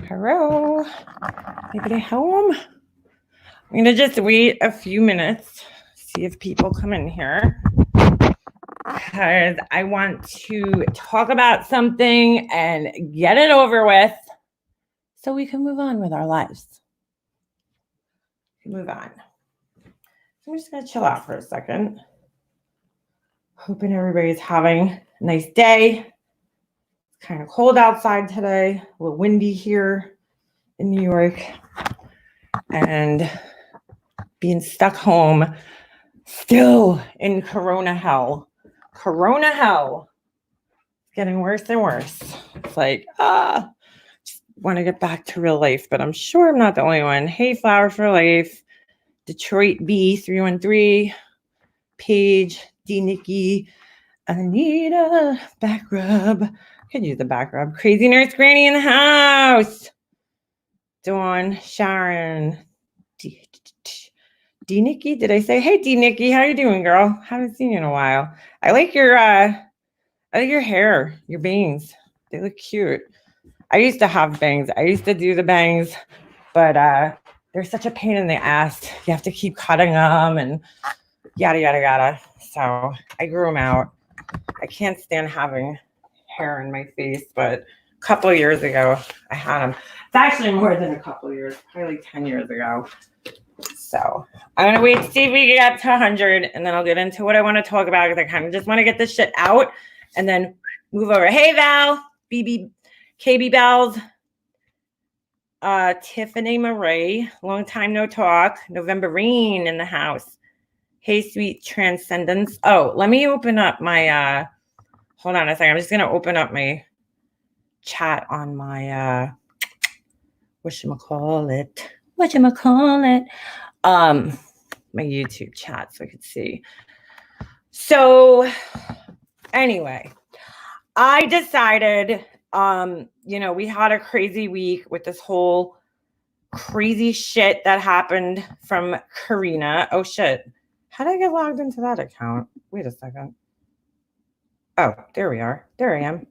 Hello. Anybody home? I'm going to just wait a few minutes, see if people come in here. Because I want to talk about something and get it over with so we can move on with our lives. Move on. So I'm just going to chill out for a second. Hoping everybody's having a nice day. It's kind of cold outside today, a little windy here in New York. And being stuck home, still in Corona hell. Corona hell. It's getting worse and worse. It's like, just want to get back to real life, but I'm sure I'm not the only one. Hey, Flower for Life, Detroit B313, Paige, D. Nikki, Anita, back rub. I could use the back rub. Crazy Nurse Granny in the house. Dawn, Sharon, D. Nikki, did I say? Hey, D. Nikki, how you doing, girl? Haven't seen you in a while. I like your hair, your bangs. They look cute. I used to have bangs. I used to do the bangs, but they're such a pain in the ass. You have to keep cutting them and yada, yada, yada. So I grew them out. I can't stand having hair in my face, but a couple of years ago, I had them. It's actually more than a couple of years, probably like 10 years ago. So I'm going to wait to see if we get up to 100, and then I'll get into what I want to talk about because I kind of just want to get this shit out and then move over. Hey, Val, BB, KB Bells, Tiffany Marie, long time no talk. November Rain in the house. Hey, sweet transcendence. Oh, let me open up my, hold on a second. I'm just going to open up my chat on my, whatchamacallit, my YouTube chat so I could see. So anyway, I decided, we had a crazy week with this whole crazy shit that happened from Karina. Oh shit. How did I get logged into that account? Wait a second. Oh, there we are. There I am.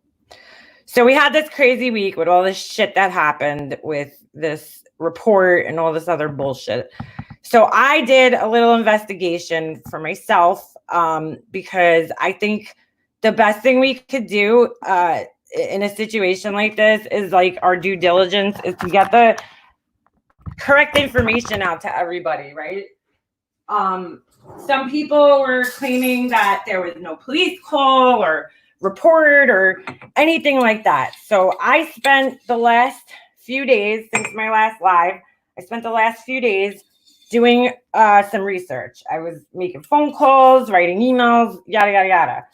So we had this crazy week with all this shit that happened with this report and all this other bullshit. So I did a little investigation for myself because I think the best thing we could do in a situation like this is like our due diligence is to get the correct information out to everybody, right? Some people were claiming that there was no police call or report or anything like that. So I spent the last few days since my last live, doing some research. I was making phone calls, writing emails, yada, yada, yada.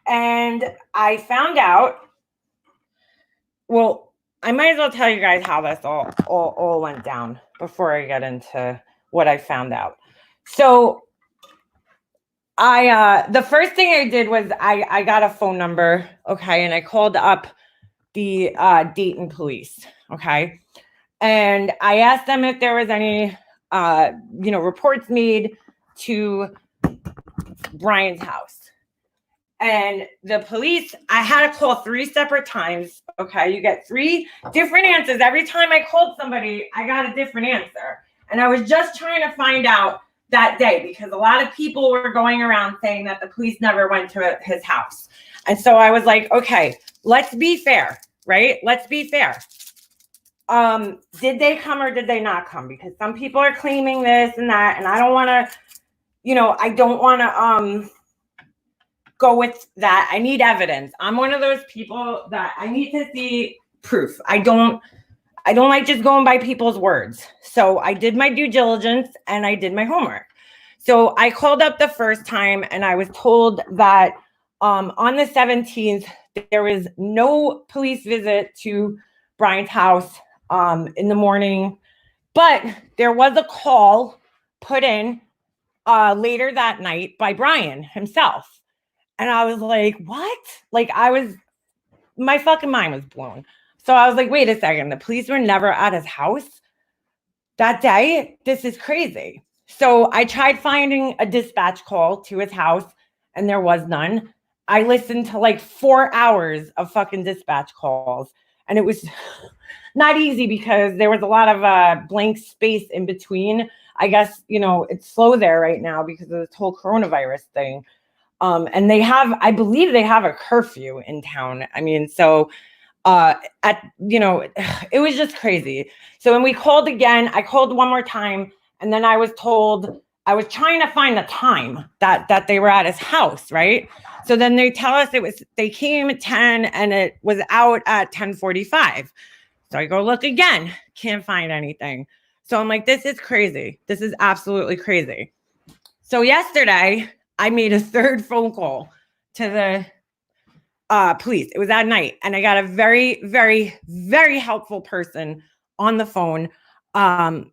And I found out, well, I might as well tell you guys how this all went down before I get into what I found out. So the first thing I did was I got a phone number, okay, and I called up the Dayton police, okay, and I asked them if there was any, reports made to Brian's house. And the police, I had to call 3 separate times, okay, you get 3 different answers. Every time I called somebody, I got a different answer. And I was just trying to find out that day because a lot of people were going around saying that the police never went to his house. And so I was like, okay, let's be fair, right? Let's be fair. Did they come or did they not come? Because some people are claiming this and that, and I don't want to, go with that. I need evidence. I'm one of those people that I need to see proof. I don't like just going by people's words. So I did my due diligence and I did my homework. So I called up the first time and I was told that on the 17th, there was no police visit to Brian's house in the morning, but there was a call put in later that night by Brian himself. And I was like, what? Like my fucking mind was blown. So I was like, wait a second. The police were never at his house that day. This is crazy. So I tried finding a dispatch call to his house and there was none. I listened to like 4 hours of fucking dispatch calls And it was not easy because there was a lot of blank space in between. I guess, it's slow there right now because of this whole coronavirus thing. And I believe they have a curfew in town. I mean, so it was just crazy. So when we called again, I called one more time, and then I was told I was trying to find the time that they were at his house, right? So then they tell us they came at 10 and it was out at 10:45. So I go look again, can't find anything. So I'm like, this is crazy. This is absolutely crazy. So yesterday I made a third phone call to the police. It was at night, and I got a very, very, very helpful person on the phone, the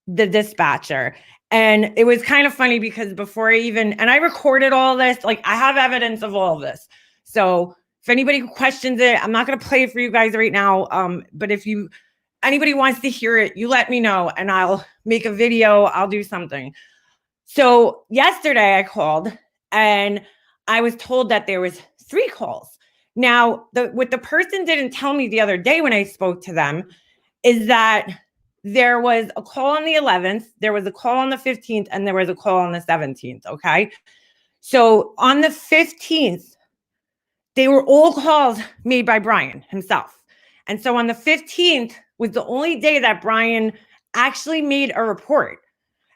dispatcher. And it was kind of funny because and I recorded all this, like I have evidence of all of this. So if anybody questions it, I'm not going to play it for you guys right now. But if anybody wants to hear it, you let me know and I'll make a video. I'll do something. So yesterday I called and I was told that there was 3 calls. Now, what the person didn't tell me the other day when I spoke to them is that there was a call on the 11th, there was a call on the 15th, and there was a call on the 17th, okay? So on the 15th, they were all calls made by Brian himself. And so on the 15th was the only day that Brian actually made a report.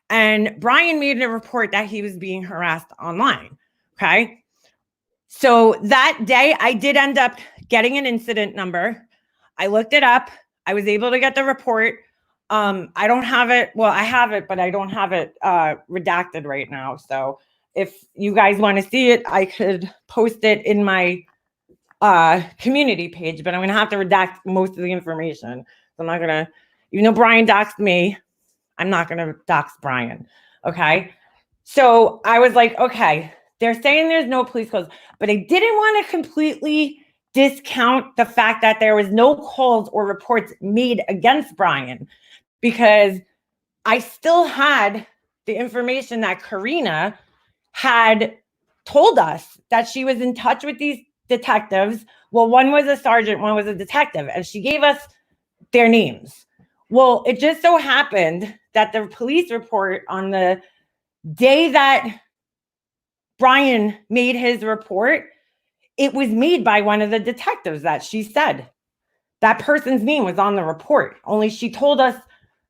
And Brian made a report that he was being harassed online, okay? So that day, I did end up getting an incident number. I looked it up. I was able to get the report. I don't have it. Well, I have it, but I don't have it redacted right now. So if you guys want to see it, I could post it in my community page, but I'm going to have to redact most of the information. So I'm not going to, Brian doxed me, I'm not going to dox Brian. Okay. So I was like, okay, they're saying there's no police calls, but I didn't want to completely discount the fact that there was no calls or reports made against Brian, because I still had the information that Karina had told us that she was in touch with these detectives. Well, one was a sergeant, one was a detective, and she gave us their names. Well, it just so happened that the police report on the day that Brian made his report, it was made by one of the detectives that she said. That person's name was on the report, only she told us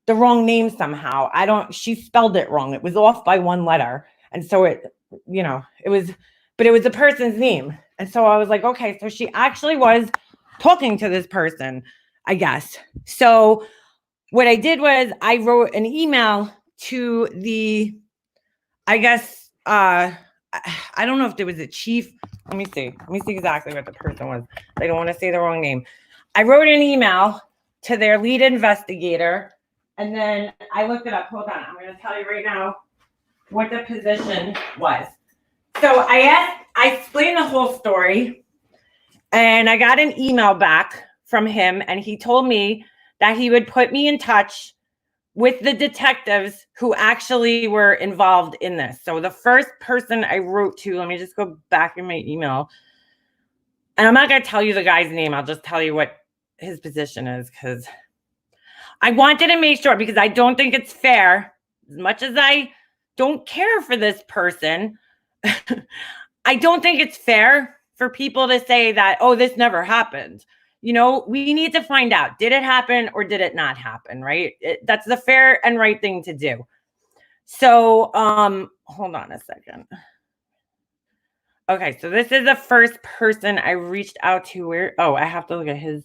the wrong name somehow. She spelled it wrong. It was off by one letter. And so it was the person's name. And so I was like, okay, so she actually was talking to this person, I guess. So what I did was I wrote an email to I don't know if there was a chief. Let me see exactly what the person was. I don't want to say the wrong name. I wrote an email to their lead investigator, and then I looked it up. Hold on. I'm going to tell you right now what the position was. So I explained the whole story, and I got an email back from him, and he told me that he would put me in touch with the detectives who actually were involved in this. So the first person I wrote to, let me just go back in my email. And I'm not going to tell you the guy's name. I'll just tell you what his position is, because I wanted to make sure, because I don't think it's fair. As much as I don't care for this person, I don't think it's fair for people to say that, oh, this never happened. We need to find out, did it happen or did it not happen, right? That's the fair and right thing to do. So, hold on a second. Okay, so this is the first person I reached out to. I have to look at his.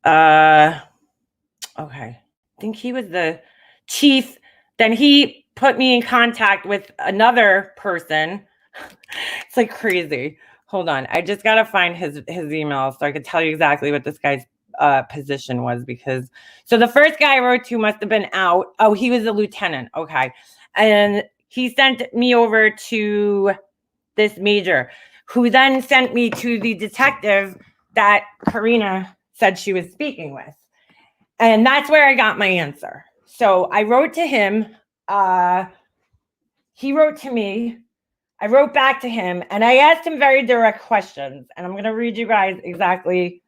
Okay, I think he was the chief. Then he put me in contact with another person. It's like crazy. Hold on. I just got to find his email so I could tell you exactly what this guy's position was, so the first guy I wrote to must have been out. Oh, he was a lieutenant. Okay. And he sent me over to this major, who then sent me to the detective that Karina said she was speaking with. And that's where I got my answer. So I wrote to him. He wrote to me. I wrote back to him and I asked him very direct questions. And I'm going to read you guys exactly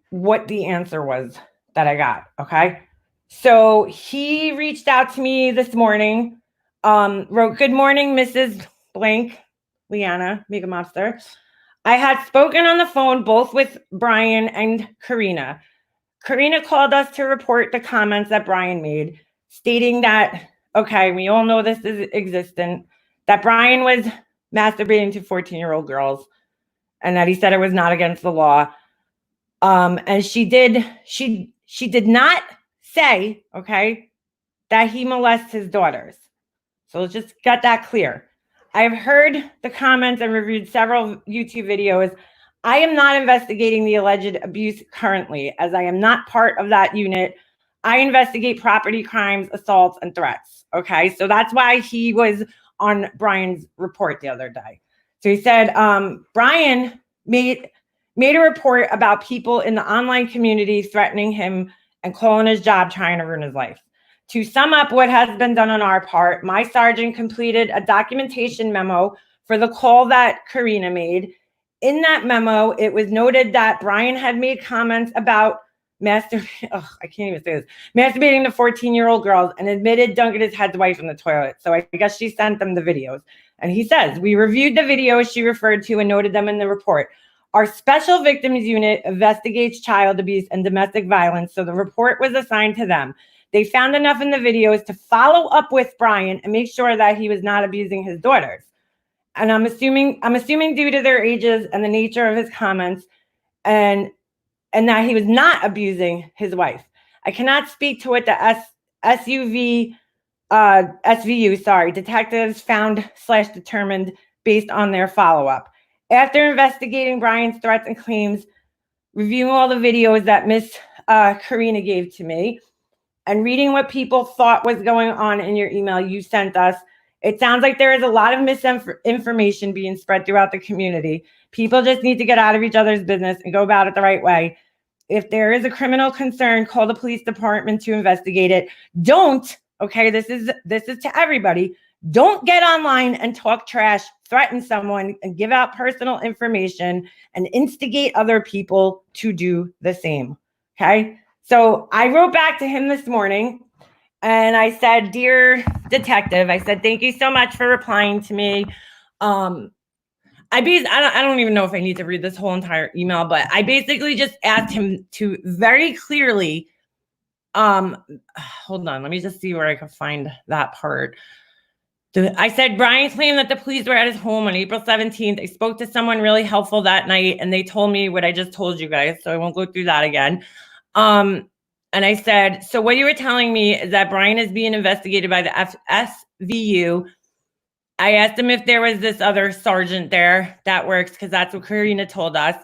what the answer was that I got. Okay. So he reached out to me this morning, wrote, "Good morning, Mrs. Blank, Leanna, Mega Mobster. I had spoken on the phone both with Brian and Karina. Karina called us to report the comments that Brian made, stating that, okay, we all know this is existent, that Brian was masturbating to 14-year-old girls and that he said it was not against the law. And she did not say, okay, that he molests his daughters. So let's just get that clear. I've heard the comments and reviewed several YouTube videos. I am not investigating the alleged abuse currently, as I am not part of that unit. I investigate property crimes, assaults, and threats. Okay, so that's why he was on Brian's report the other day. So he said Brian made a report about people in the online community threatening him and calling his job, trying to ruin his life. To sum up what has been done on our part, my sergeant completed a documentation memo for the call that Karina made. In that memo, it was noted that Brian had made comments about masturbating to 14-year-old girls and admitted dunking his head's wife in the toilet. So I guess she sent them the videos. And he says, "We reviewed the videos she referred to and noted them in the report. Our special victims unit investigates child abuse and domestic violence, so the report was assigned to them. They found enough in the videos to follow up with Brian and make sure that he was not abusing his daughters. And I'm assuming due to their ages and the nature of his comments and that he was not abusing his wife. I cannot speak to what the SVU detectives found/determined based on their follow-up. After investigating Brian's threats and claims, reviewing all the videos that Miss Karina gave to me, and reading what people thought was going on in your email you sent us, it sounds like there is a lot of misinformation being spread throughout the community. People just need to get out of each other's business and go about it the right way. If there is a criminal concern, call the police department to investigate it. Don't, okay, this is to everybody. Don't get online and talk trash, threaten someone, and give out personal information and instigate other people to do the same, okay? So I wrote back to him this morning and I said, "Dear detective," I said, "thank you so much for replying to me." I don't even know if I need to read this whole entire email, but I basically just asked him to very clearly, hold on, let me just see where I can find that part. I said, "Brian claimed that the police were at his home on April 17th. I spoke to someone really helpful that night and they told me what I just told you guys, so I won't go through that again." And I said, "So what you were telling me is that Brian is being investigated by the SVU. I asked him if there was this other sergeant there that works, because that's what Karina told us.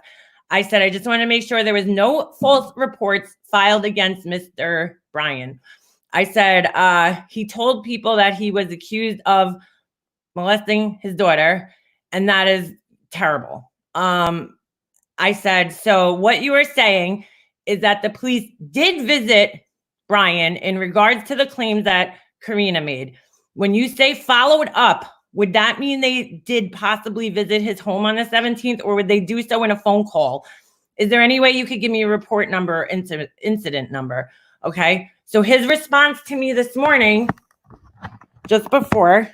I said, I just want to make sure there was no false reports filed against Mr. Brian. I said, he told people that he was accused of molesting his daughter, and that is terrible. I said, so what you were saying is that the police did visit Brian in regards to the claims that Karina made. When you say followed up, would that mean they did possibly visit his home on the 17th, or would they do so in a phone call? Is there any way you could give me a report number, incident number?" Okay. So his response to me this morning, just before,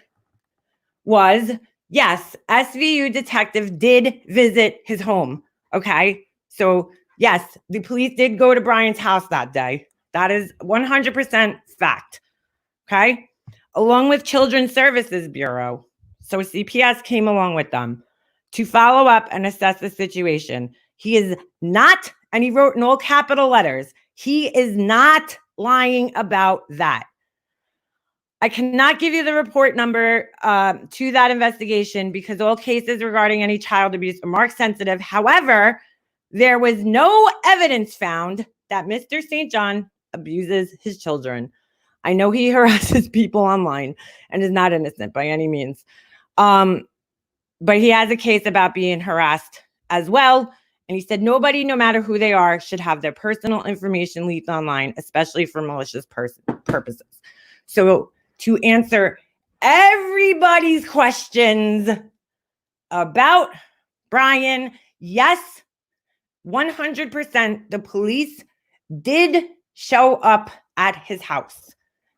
was, yes, SVU detective did visit his home. Okay. So yes, the police did go to Brian's house that day. That is 100% fact. Okay. Along with Children's Services Bureau. So CPS came along with them to follow up and assess the situation. He is not, and he wrote in all capital letters, he is not lying about that. I cannot give you the report number to that investigation because all cases regarding any child abuse are marked sensitive. However, there was no evidence found that Mr. St. John abuses his children. I know he harasses people online and is not innocent by any means. But he has a case about being harassed as well. And he said, nobody, no matter who they are, should have their personal information leaked online, especially for malicious purposes. So to answer everybody's questions about Brian, yes, 100% the police did show up at his house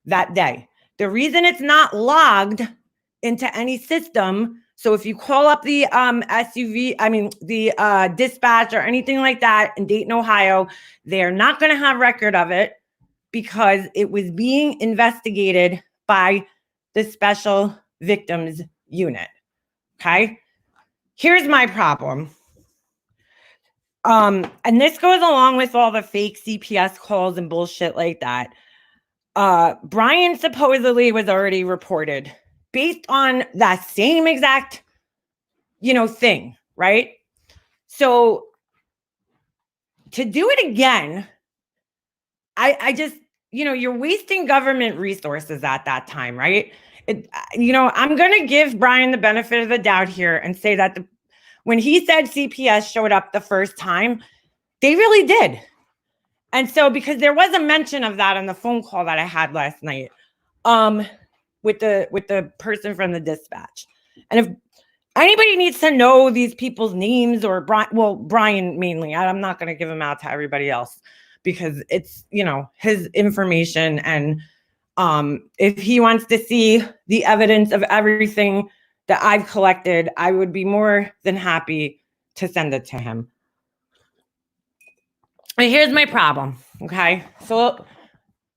that day. The reason it's not logged into any system, so if you call up the dispatch or anything like that in Dayton, Ohio, they're not going to have record of it because it was being investigated by the Special Victims Unit. Okay? Here's my problem. And this goes along with all the fake CPS calls and bullshit like that. Brian supposedly was already reported based on that same exact, thing, right? So to do it again, I just, you're wasting government resources at that time, right? I'm going to give Brian the benefit of the doubt here and say that when he said CPS showed up the first time, they really did. And so, because there was a mention of that on the phone call that I had last night, with the person from the dispatch. And if anybody needs to know these people's names or Brian mainly, I'm not going to give him out to everybody else because it's, his information. And if he wants to see the evidence of everything that I've collected, I would be more than happy to send it to him. And here's my problem, okay? So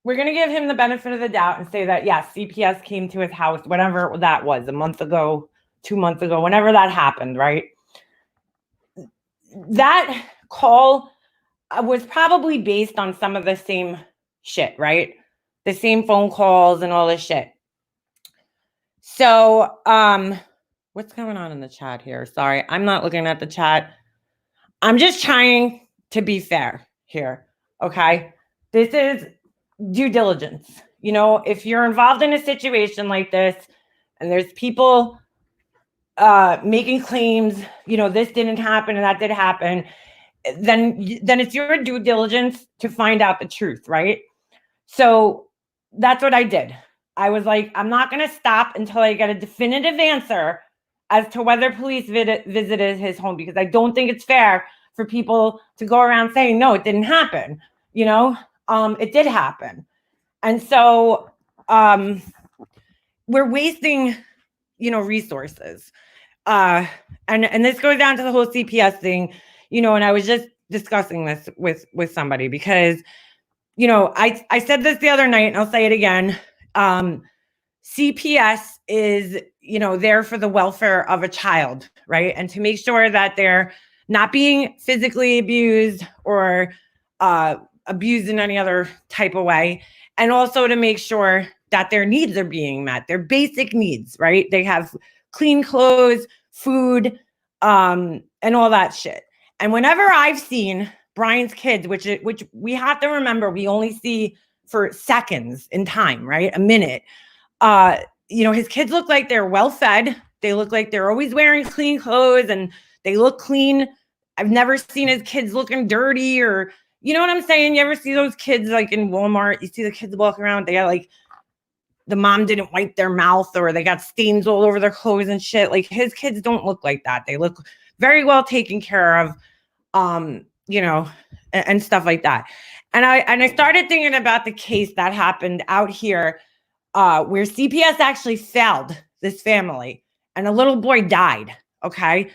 we're going to give him the benefit of the doubt and say that, yes, CPS came to his house, whatever that was, a month ago, 2 months ago, whenever that happened, right? That call was probably based on some of the same shit, right? The same phone calls and all this shit. So, what's going on in the chat here? Sorry, I'm not looking at the chat. I'm just trying to be fair here, okay? This is due diligence. If you're involved in a situation like this and there's people making claims, this didn't happen and that did happen, then it's your due diligence to find out the truth, right? So that's what I did. I was like, I'm not going to stop until I get a definitive answer as to whether police visited his home, because I don't think it's fair for people to go around saying, no, it didn't happen. It did happen. And so we're wasting, resources. And this goes down to the whole CPS thing, and I was just discussing this with somebody because, I said this the other night and I'll say it again. CPS is, there for the welfare of a child, right? And to make sure that they're not being physically abused or abused in any other type of way. And also to make sure that their needs are being met, their basic needs, right? They have clean clothes, food, and all that shit. And whenever I've seen Brian's kids, which we have to remember, we only see for seconds in time, right? A minute. His kids look like they're well fed. They look like they're always wearing clean clothes and they look clean. I've never seen his kids looking dirty or, you know what I'm saying? You ever see those kids like in Walmart? You see the kids walking around, they got like, the mom didn't wipe their mouth or they got stains all over their clothes and shit. Like his kids don't look like that. They look very well taken care of, and stuff like that. And I started thinking about the case that happened out here where CPS actually failed this family and a little boy died, okay?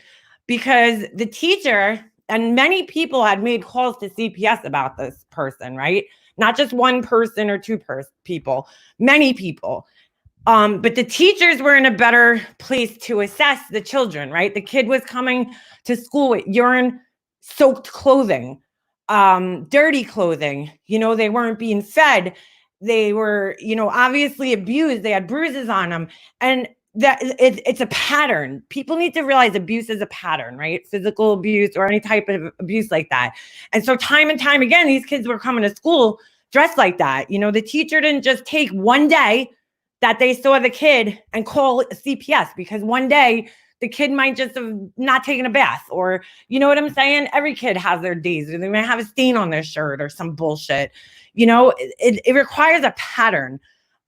Because the teacher and many people had made calls to CPS about this person, right? Not just one person or two people, many people. But the teachers were in a better place to assess the children, right? The kid was coming to school with urine-soaked clothing, dirty clothing. They weren't being fed. They were, obviously abused. They had bruises on them. And that it's a pattern. People need to realize abuse is a pattern, right? Physical abuse or any type of abuse like that. And so time and time again, these kids were coming to school dressed like that. The teacher didn't just take one day that they saw the kid and call CPS because one day the kid might just have not taken a bath or, you know what I'm saying? Every kid has their days or they might have a stain on their shirt or some bullshit. It requires a pattern,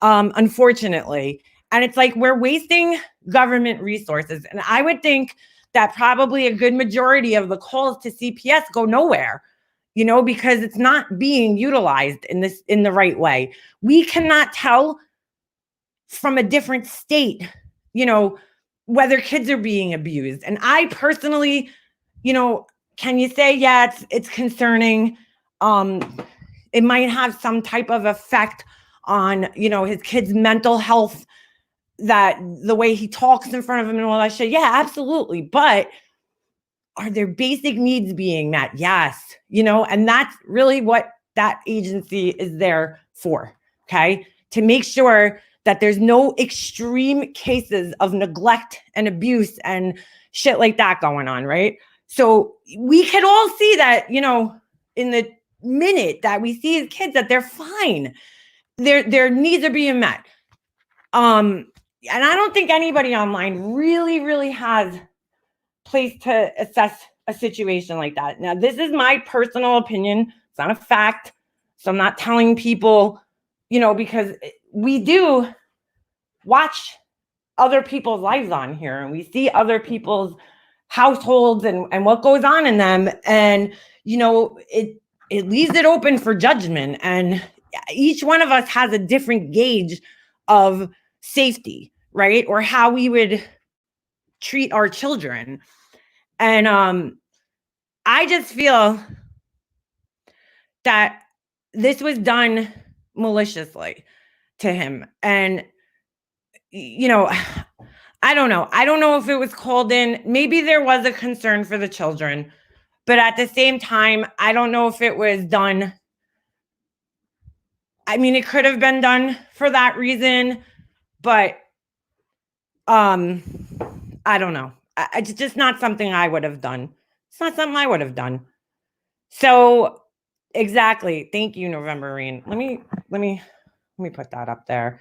unfortunately. And it's like we're wasting government resources. And I would think that probably a good majority of the calls to CPS go nowhere, because it's not being utilized in the right way. We cannot tell from a different state, whether kids are being abused. And I personally, can you say, yeah, it's concerning. It might have some type of effect on, his kid's mental health, that the way he talks in front of him and all that shit. Yeah, absolutely. But are their basic needs being met? Yes. And that's really what that agency is there for. Okay. To make sure that there's no extreme cases of neglect and abuse and shit like that going on. Right. So we could all see that, in the minute that we see kids, that they're fine. Their needs are being met. And I don't think anybody online really, really has place to assess a situation like that. Now, this is my personal opinion. It's not a fact. So I'm not telling people, because we do watch other people's lives on here, and we see other people's households and what goes on in them. And, it leaves it open for judgment. And each one of us has a different gauge of safety, right? Or how we would treat our children. And I just feel that this was done maliciously to him. And, I don't know. I don't know if it was called in. Maybe there was a concern for the children. But at the same time, I don't know if it was done. I mean, it could have been done for that reason. But I don't know. It's just not something I would have done. It's not something I would have done. So exactly. Thank you, November Rain. Let me put that up there.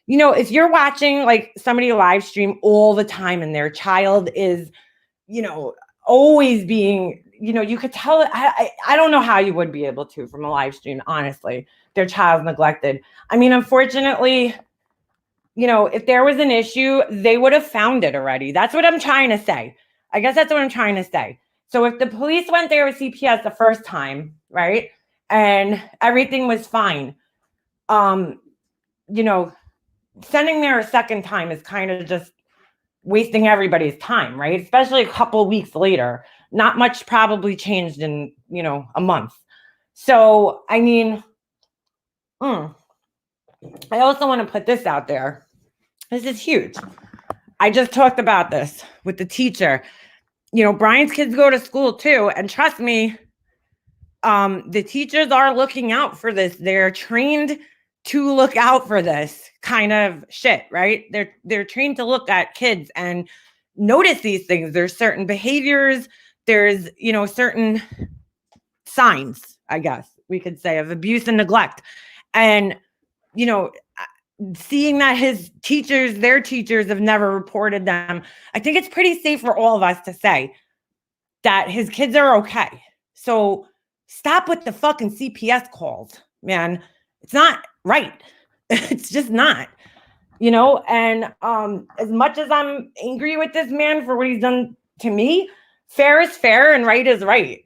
If you're watching like somebody live stream all the time and their child is, always being, you could tell it. I don't know how you would be able to from a live stream, honestly, their child's neglected. I mean, unfortunately, if there was an issue, they would have found it already. That's what I'm trying to say. I guess that's what I'm trying to say. So if the police went there with CPS the first time, right, and everything was fine, sending there a second time is kind of just wasting everybody's time, right? Especially a couple weeks later. Not much probably changed in, a month. So, I mean, I also want to put this out there. This is huge. I just talked about this with the teacher. Brian's kids go to school too. And trust me, the teachers are looking out for this. They're trained to look out for this kind of shit, right? They're trained to look at kids and notice these things. There's certain behaviors. There's, certain signs, I guess we could say, of abuse and neglect. And, seeing that their teachers have never reported them, I think it's pretty safe for all of us to say that his kids are okay. So stop with the fucking CPS calls, man. It's not right. It's just not, and as much as I'm angry with this man for what he's done to me, fair is fair and right is right.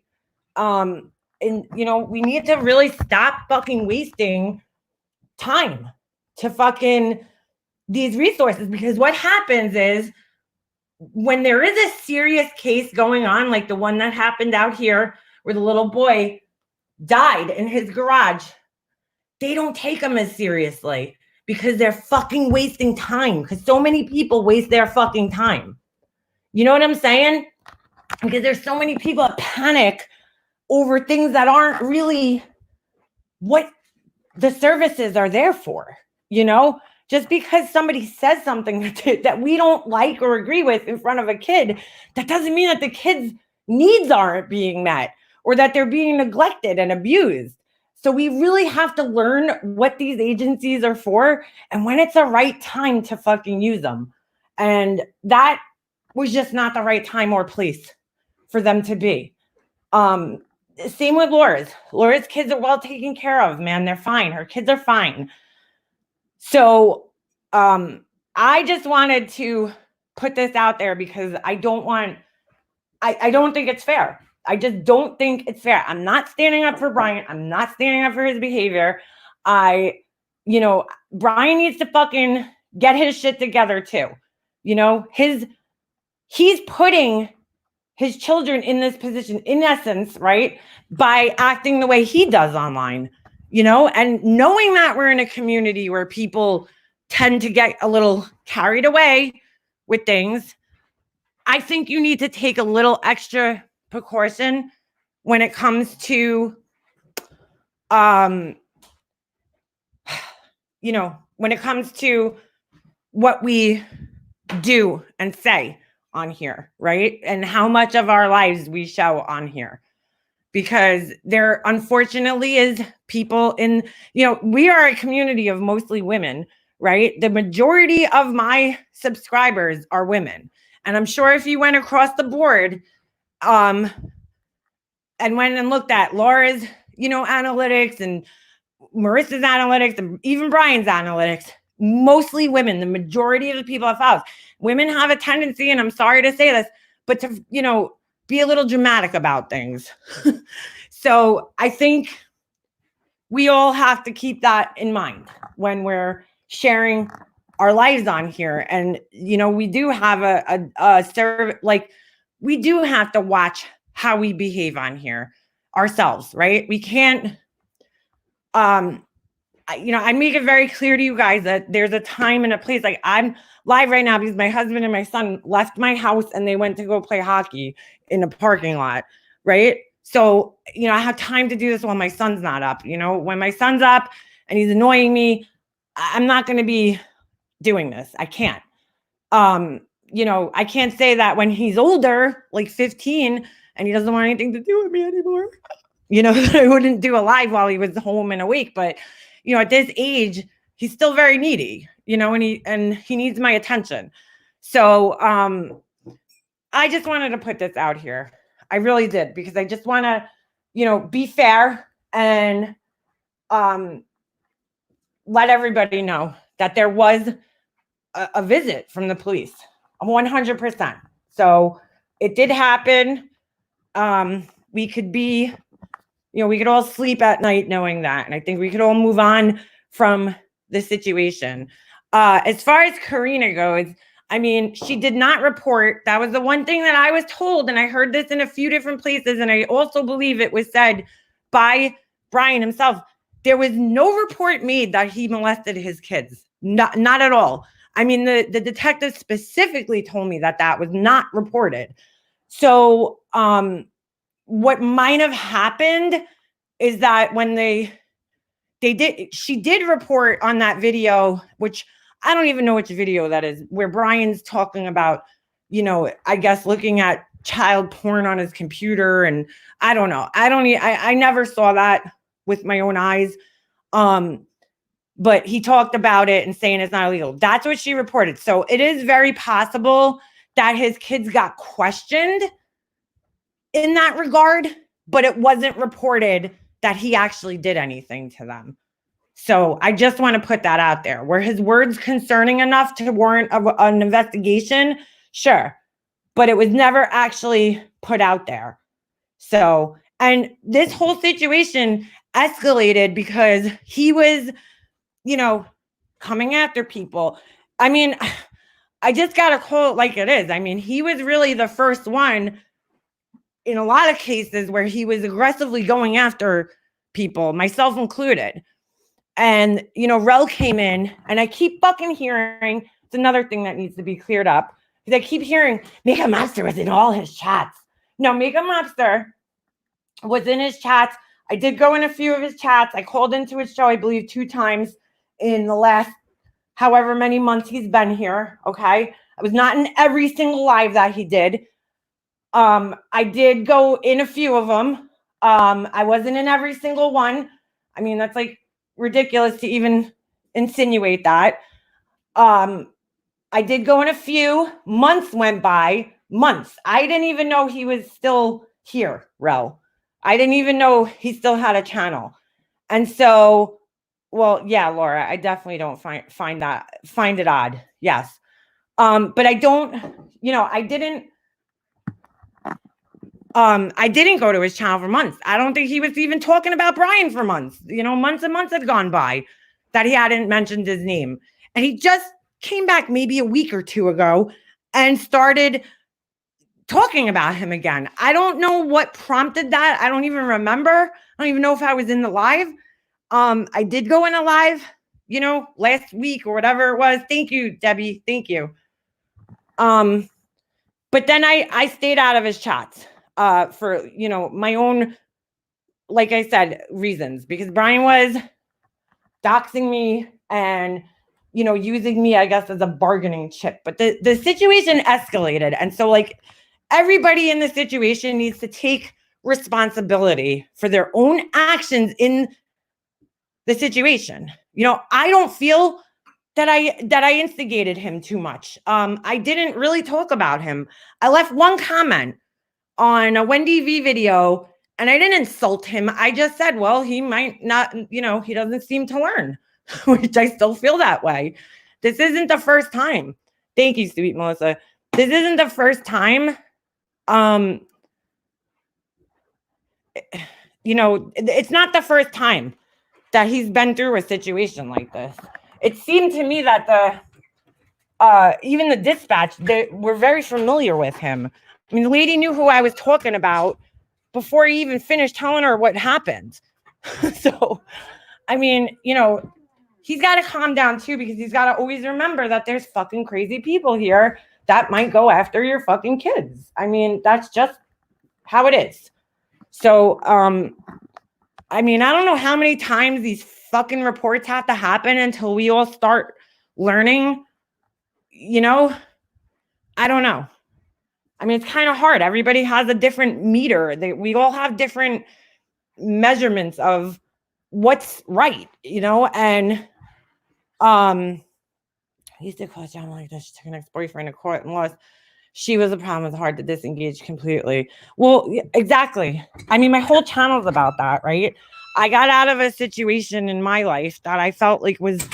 And, we need to really stop fucking wasting time to fucking these resources, because what happens is when there is a serious case going on, like the one that happened out here where the little boy died in his garage, they don't take them as seriously because they're fucking wasting time, because so many people waste their fucking time. You know what I'm saying? Because there's so many people that panic over things that aren't really what the services are there for, Just because somebody says something that we don't like or agree with in front of a kid, that doesn't mean that the kid's needs aren't being met or that they're being neglected and abused. So we really have to learn what these agencies are for and when it's the right time to fucking use them. And that was just not the right time or place for them to be. Same with Laura's. Laura's kids are well taken care of, man. They're fine. Her kids are fine. So, I just wanted to put this out there because I don't think it's fair. I just don't think it's fair. I'm not standing up for Brian. I'm not standing up for his behavior. Brian needs to fucking get his shit together too. He's putting his children in this position, in essence, right? By acting the way he does online, and knowing that we're in a community where people tend to get a little carried away with things. I think you need to take a little extra precaution when it comes to, when it comes to what we do and say on here, right? And how much of our lives we show on here. Because there unfortunately is people we are a community of mostly women, right? The majority of my subscribers are women. And I'm sure if you went across the board and went and looked at Laura's, analytics and Marissa's analytics and even Brian's analytics, mostly women, the majority of the people I follow. Women have a tendency, and I'm sorry to say this, but to, be a little dramatic about things. So I think we all have to keep that in mind when we're sharing our lives on here. And, we do have a serve, like we do have to watch how we behave on here ourselves, right? We can't, I make it very clear to you guys that there's a time and a place. Like I'm live right now because my husband and my son left my house and they went to go play hockey in a parking lot, right? So, I have time to do this while my son's not up. When my son's up and he's annoying me, I'm not going to be doing this. I can't. I can't say that when he's older, like 15, and he doesn't want anything to do with me anymore. I wouldn't do a live while he was home and awake. But, at this age, he's still very needy, and he needs my attention. So I just wanted to put this out here. I really did, because I just want to, be fair and let everybody know that there was a visit from the police, 100%. So it did happen. We could be, we could all sleep at night knowing that. And I think we could all move on from the situation. As far as Karina goes, she did not report. That was the one thing that I was told. And I heard this in a few different places. And I also believe it was said by Brian himself. There was no report made that he molested his kids. Not at all. The detective specifically told me that was not reported. So what might have happened is that when she did report on that video, which I don't even know which video that is, where Brian's talking about, I guess looking at child porn on his computer. And I don't know. I never saw that with my own eyes. But he talked about it and saying it's not illegal. That's what she reported. So it is very possible that his kids got questioned in that regard, but it wasn't reported that he actually did anything to them. So I just want to put that out there. Were his words concerning enough to warrant an investigation? Sure. But it was never actually put out there. So, and this whole situation escalated because he was, coming after people. I just got to call it like it is. He was really the first one in a lot of cases where he was aggressively going after people, myself included. And, Rel came in, and I keep fucking hearing, it's another thing that needs to be cleared up, because I keep hearing Makeup Mobster was in all his chats. No, Makeup Mobster was in his chats. I did go in a few of his chats. I called into his show, I believe, 2 times in the last however many months he's been here, okay? I was not in every single live that he did. I did go in a few of them. I wasn't in every single one. That's like ridiculous to even insinuate that. I did go in a few. Months went by. Months. I didn't even know he was still here, Rel. I didn't even know he still had a channel. And so Well, yeah, Laura, I definitely don't find it odd. Yes. But I don't, I didn't go to his channel for months. I don't think he was even talking about Brian for months. Months and months had gone by that he hadn't mentioned his name. And he just came back maybe a week or two ago and started talking about him again. I don't know what prompted that. I don't even remember. I don't even know if I was in the live. I did go in a live, last week or whatever it was. Thank you, Debbie. Thank you. But then I stayed out of his chats for, my own, like I said, reasons, because Brian was doxing me and, using me, I guess, as a bargaining chip. But the situation escalated. And so, like, everybody in the situation needs to take responsibility for their own actions in the situation. I don't feel that I instigated him too much. I didn't really talk about him. I left one comment on a Wendy V video and I didn't insult him. I just said, well, he might not, he doesn't seem to learn, which I still feel that way. This isn't the first time. Thank you, sweet Melissa. This isn't the first time. It's not the first time that he's been through a situation like this. It seemed to me that even the dispatch, they were very familiar with him. I mean, the lady knew who I was talking about before he even finished telling her what happened. So, I mean, he's got to calm down too, because he's got to always remember that there's fucking crazy people here that might go after your fucking kids. I mean, that's just how it is. So, I mean, I don't know how many times these fucking reports have to happen until we all start learning, I don't know. I mean, it's kind of hard. Everybody has a different meter. We all have different measurements of what's right, and he used to close down like this. She took an ex-boyfriend to court and lost. She was a problem. It's hard to disengage completely. Well, exactly. I mean, my whole channel is about that, right? I got out of a situation in my life that I felt like was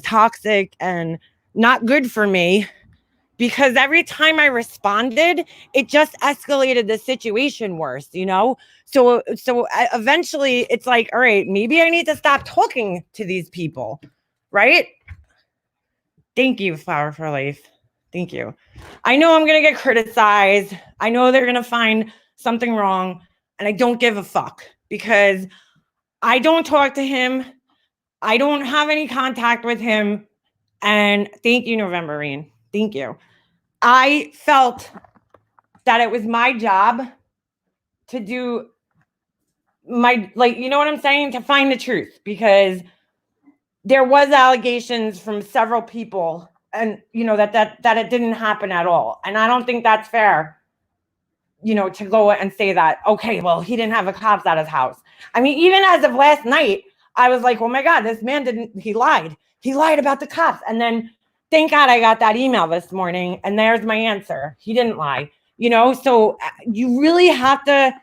toxic and not good for me, because every time I responded, it just escalated the situation worse, So eventually it's like, all right, maybe I need to stop talking to these people, right? Thank you, Flower for Life. Thank you. I know I'm going to get criticized. I know they're going to find something wrong, and I don't give a fuck, because I don't talk to him. I don't have any contact with him. And thank you, November Rain. Thank you. I felt that it was my job to do my, you know what I'm saying? To find the truth, because there was allegations from several people, and that it didn't happen at all. And I don't think that's fair, to go and say that, okay, well, he didn't have the cops at his house. I mean, even as of last night, I was like, oh my God, this man he lied. He lied about the cops. And then thank God I got that email this morning, and there's my answer. He didn't lie, so you really have to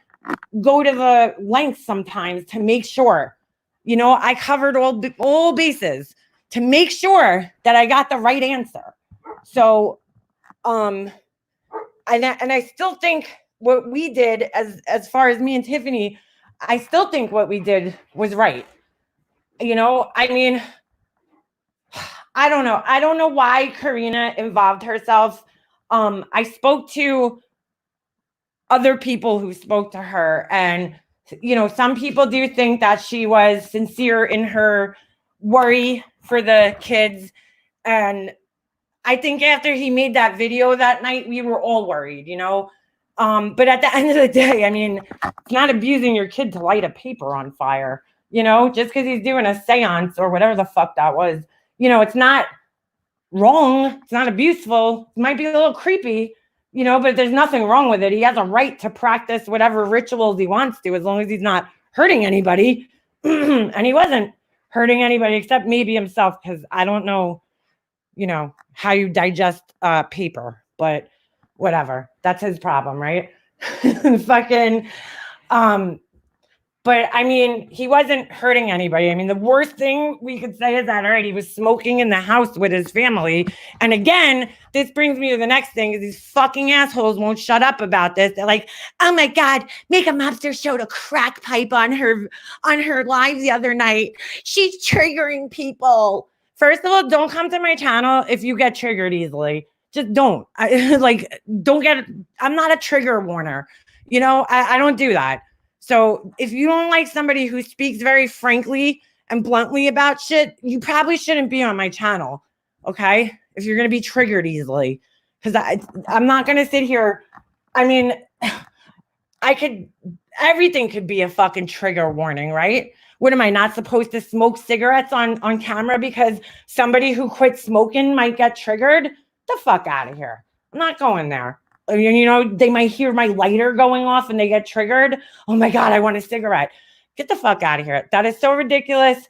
go to the lengths sometimes to make sure, I covered all bases to make sure that I got the right answer. So, and I still think what we did, as far as me and Tiffany, I still think what we did was right. I mean, I don't know. I don't know why Karina involved herself. I spoke to other people who spoke to her, and some people do think that she was sincere in her worry for the kids. And I think after he made that video that night, we were all worried, but at the end of the day, I mean, it's not abusing your kid to light a paper on fire, just because he's doing a seance or whatever the fuck that was, it's not wrong. It's not abuseful. It might be a little creepy, but there's nothing wrong with it. He has a right to practice whatever rituals he wants to, as long as he's not hurting anybody. And he wasn't hurting anybody except maybe himself, because I don't know, how you digest paper, but whatever. That's his problem, right? Fucking, But I mean, he wasn't hurting anybody. I mean, the worst thing we could say is that, all right, he was smoking in the house with his family. And again, this brings me to the next thing, is these fucking assholes won't shut up about this. They're like, oh my God, Mega Mobster showed a crack pipe on her live the other night. She's triggering people. First of all, don't come to my channel if you get triggered easily. Just don't. I'm not a trigger warner. You know, I don't do that. So if you don't like somebody who speaks very frankly and bluntly about shit, you probably shouldn't be on my channel, okay? If you're going to be triggered easily. Because I'm not going to sit here. I mean, everything could be a fucking trigger warning, right? What am I not supposed to smoke cigarettes on camera because somebody who quit smoking might get triggered? The fuck out of here. I'm not going there. You know, they might hear my lighter going off and they get triggered. Oh my God, I want a cigarette. Get the fuck out of here. That is so ridiculous.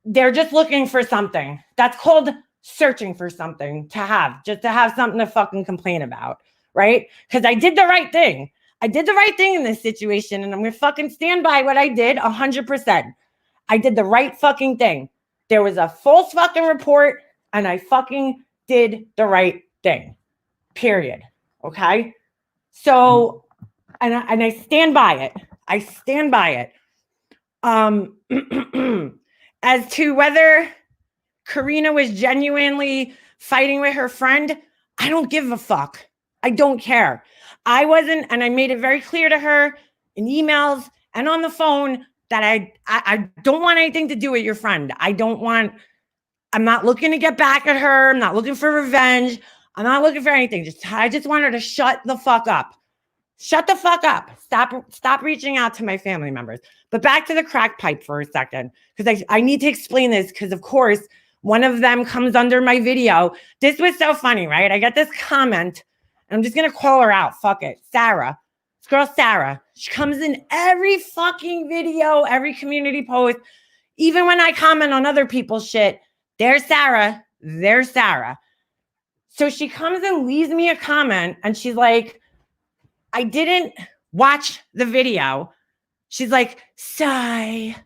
They're just looking for something. That's called searching for something to have, just to have something to fucking complain about, right? Because I did the right thing. I did the right thing in this situation, and I'm going to fucking stand by what I did 100%. I did the right fucking thing. There was a false fucking report, and I fucking did the right thing. Period. Okay. So, and I stand by it. I stand by it. As to whether Karina was genuinely fighting with her friend, I don't give a fuck. I don't care. I wasn't, and I made it very clear to her in emails and on the phone that I don't want anything to do with your friend. I'm not looking to get back at her. I'm not looking for revenge. I'm not looking for anything. I just want her to shut the fuck up. Shut the fuck up. Stop reaching out to my family members. But back to the crack pipe for a second, because I need to explain this, because of course, one of them comes under my video. This was so funny, right? I got this comment, and I'm just going to call her out. Fuck it. Sarah. This girl, Sarah. She comes in every fucking video, every community post. Even when I comment on other people's shit, there's Sarah. There's Sarah. So she comes and leaves me a comment, and she's like, I didn't watch the video. She's like, sigh.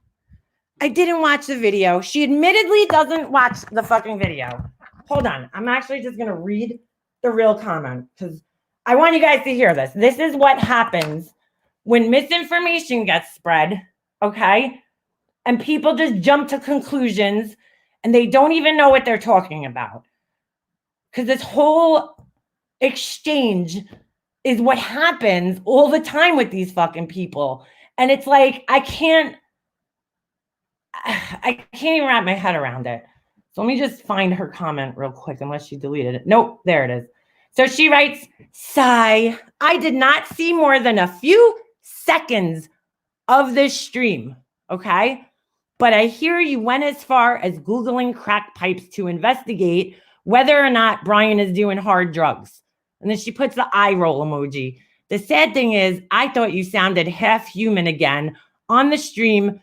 I didn't watch the video. She admittedly doesn't watch the fucking video. Hold on. I'm actually just going to read the real comment because I want you guys to hear this. This is what happens when misinformation gets spread, okay? And people just jump to conclusions and they don't even know what they're talking about. Because this whole exchange is what happens all the time with these fucking people. And it's like, I can't even wrap my head around it. So let me just find her comment real quick, unless she deleted it. Nope, there it is. So she writes, sigh, I did not see more than a few seconds of this stream, okay? But I hear you went as far as Googling crack pipes to investigate whether or not Brian is doing hard drugs. And then she puts the eye roll emoji. The sad thing is, I thought you sounded half human again on the stream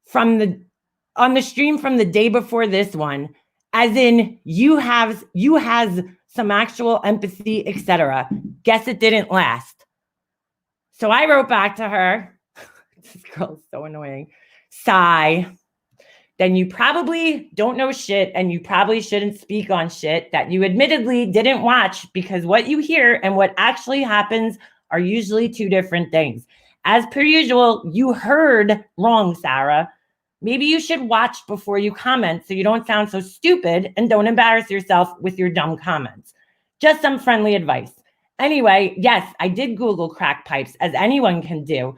from the day before this one, as in you has some actual empathy, etc. Guess it didn't last. So I wrote back to her, this girl is so annoying, sigh, then you probably don't know shit and you probably shouldn't speak on shit that you admittedly didn't watch, because what you hear and what actually happens are usually two different things. As per usual, you heard wrong, Sarah. Maybe you should watch before you comment so you don't sound so stupid and don't embarrass yourself with your dumb comments. Just some friendly advice. Anyway, yes, I did Google crack pipes, as anyone can do.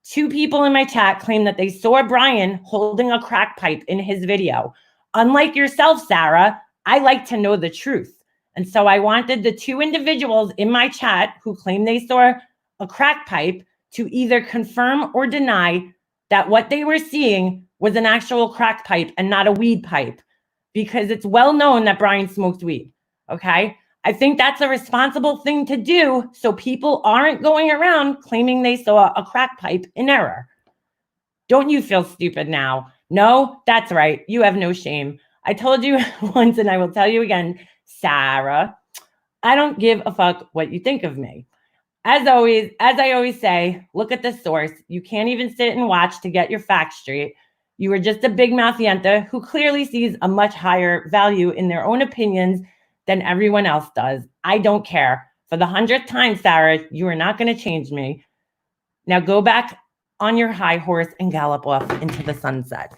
2 people in my chat claim that they saw Brian holding a crack pipe in his video. Unlike yourself, Sarah, I like to know the truth. And so I wanted the 2 individuals in my chat who claim they saw a crack pipe to either confirm or deny that what they were seeing was an actual crack pipe and not a weed pipe, because it's well known that Brian smoked weed, okay? I think that's a responsible thing to do so people aren't going around claiming they saw a crack pipe in error. Don't you feel stupid now? No, that's right. You have no shame. I told you once and I will tell you again, Sarah, I don't give a fuck what you think of me. as always, as I always say, look at the source. You can't even sit and watch to get your facts straight. You are just a big mouth yenta who clearly sees a much higher value in their own opinions than everyone else does. I don't care. For the 100th time, Sarah, you are not going to change me. Now go back on your high horse and gallop off into the sunset.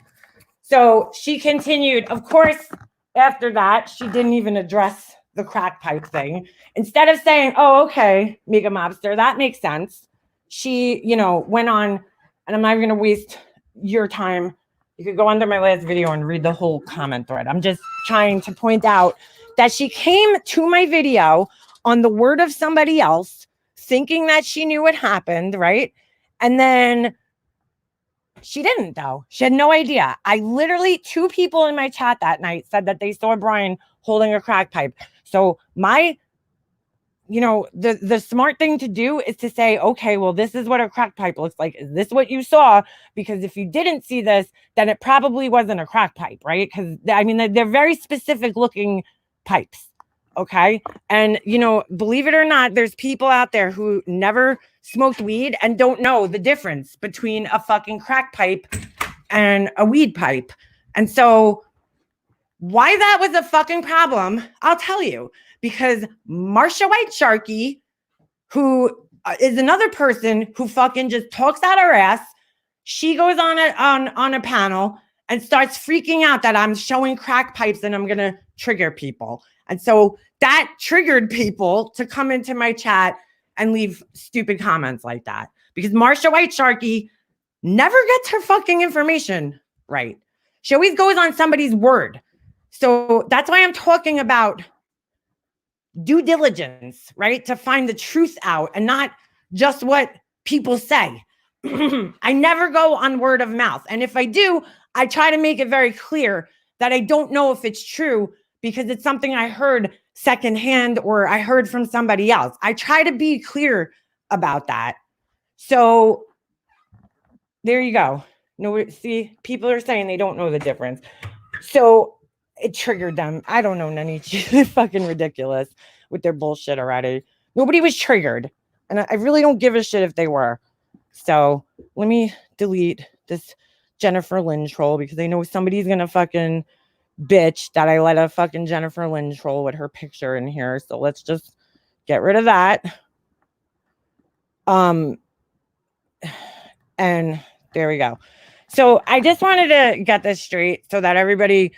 So she continued. Of course, after that, she didn't even address the crack pipe thing. Instead of saying, oh, okay, Mega Mobster, that makes sense. She, went on, and I'm not even going to waste your time. You could go under my last video and read the whole comment thread. I'm just trying to point out that she came to my video on the word of somebody else, thinking that she knew what happened, right? And then she didn't, though. She had no idea. I literally, 2 people in my chat that night said that they saw Brian holding a crack pipe. So the smart thing to do is to say, okay, well, this is what a crack pipe looks like. Is this what you saw? Because if you didn't see this, then it probably wasn't a crack pipe, right? Because they're very specific looking pipes. Okay. And, believe it or not, there's people out there who never smoked weed and don't know the difference between a fucking crack pipe and a weed pipe. And so why that was a fucking problem, I'll tell you, because Marsha White Sharkey, who is another person who fucking just talks out her ass, she goes on a panel and starts freaking out that I'm showing crack pipes and I'm going to trigger people. And so that triggered people to come into my chat and leave stupid comments like that, because Marsha White Sharkey never gets her fucking information right. She always goes on somebody's word. So that's why I'm talking about due diligence, right? To find the truth out and not just what people say. I never go on word of mouth. And if I do, I try to make it very clear that I don't know if it's true because it's something I heard secondhand or I heard from somebody else. I try to be clear about that. So there you go. No, see, people are saying they don't know the difference. So it triggered them. I don't know, Nanichi. They're fucking ridiculous with their bullshit already. Nobody was triggered. And I really don't give a shit if they were. So let me delete this Jennifer Lynn troll because I know somebody's going to fucking bitch that I let a fucking Jennifer Lynn troll with her picture in here. So let's just get rid of that. And there we go. So I just wanted to get this straight so that everybody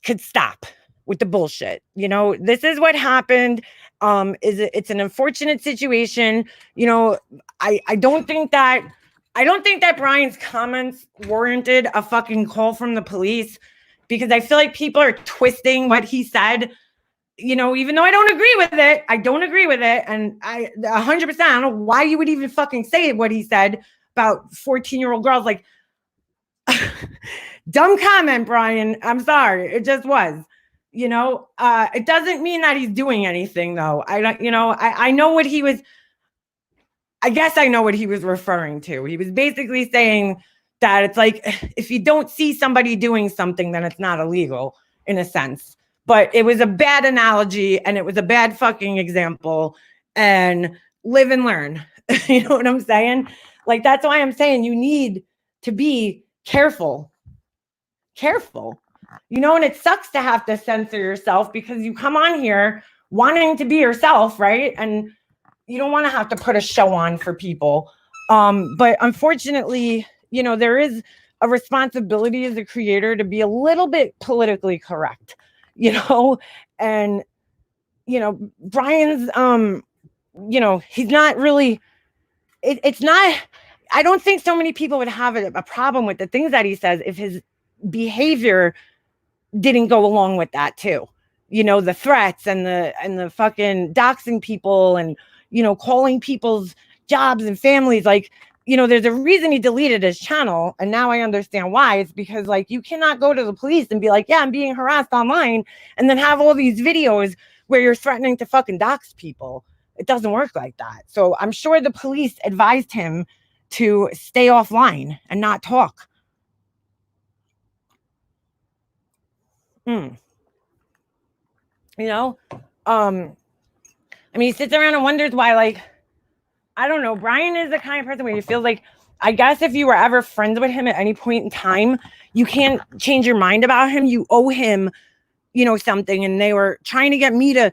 could stop with the bullshit. This is what happened. It's an unfortunate situation. I don't think that Brian's comments warranted a fucking call from the police, because I feel like people are twisting what he said. Even though I don't agree with it, and I 100%, I don't know why you would even fucking say what he said about 14-year-old girls. Like, dumb comment, Brian. I'm sorry. It just was, it doesn't mean that he's doing anything though. I know what he was, I guess I know what he was referring to. He was basically saying that it's like, if you don't see somebody doing something, then it's not illegal in a sense. But it was a bad analogy and it was a bad fucking example, and live and learn. You know what I'm saying? Like, that's why I'm saying you need to be careful. And it sucks to have to censor yourself because you come on here wanting to be yourself, right? And you don't want to have to put a show on for people. But unfortunately, there is a responsibility as a creator to be a little bit politically correct, and, Brian's, he's not really, it's not, I don't think so many people would have a problem with the things that he says if his behavior didn't go along with that too. The threats and the fucking doxing people and, calling people's jobs and families. Like, there's a reason he deleted his channel. And now I understand why. It's because, like, you cannot go to the police and be like, yeah, I'm being harassed online, and then have all these videos where you're threatening to fucking dox people. It doesn't work like that. So I'm sure the police advised him to stay offline and not talk. He sits around and wonders why, like, I don't know. Brian is the kind of person where you feel like, I guess if you were ever friends with him at any point in time, you can't change your mind about him. You owe him, something. And they were trying to get me to,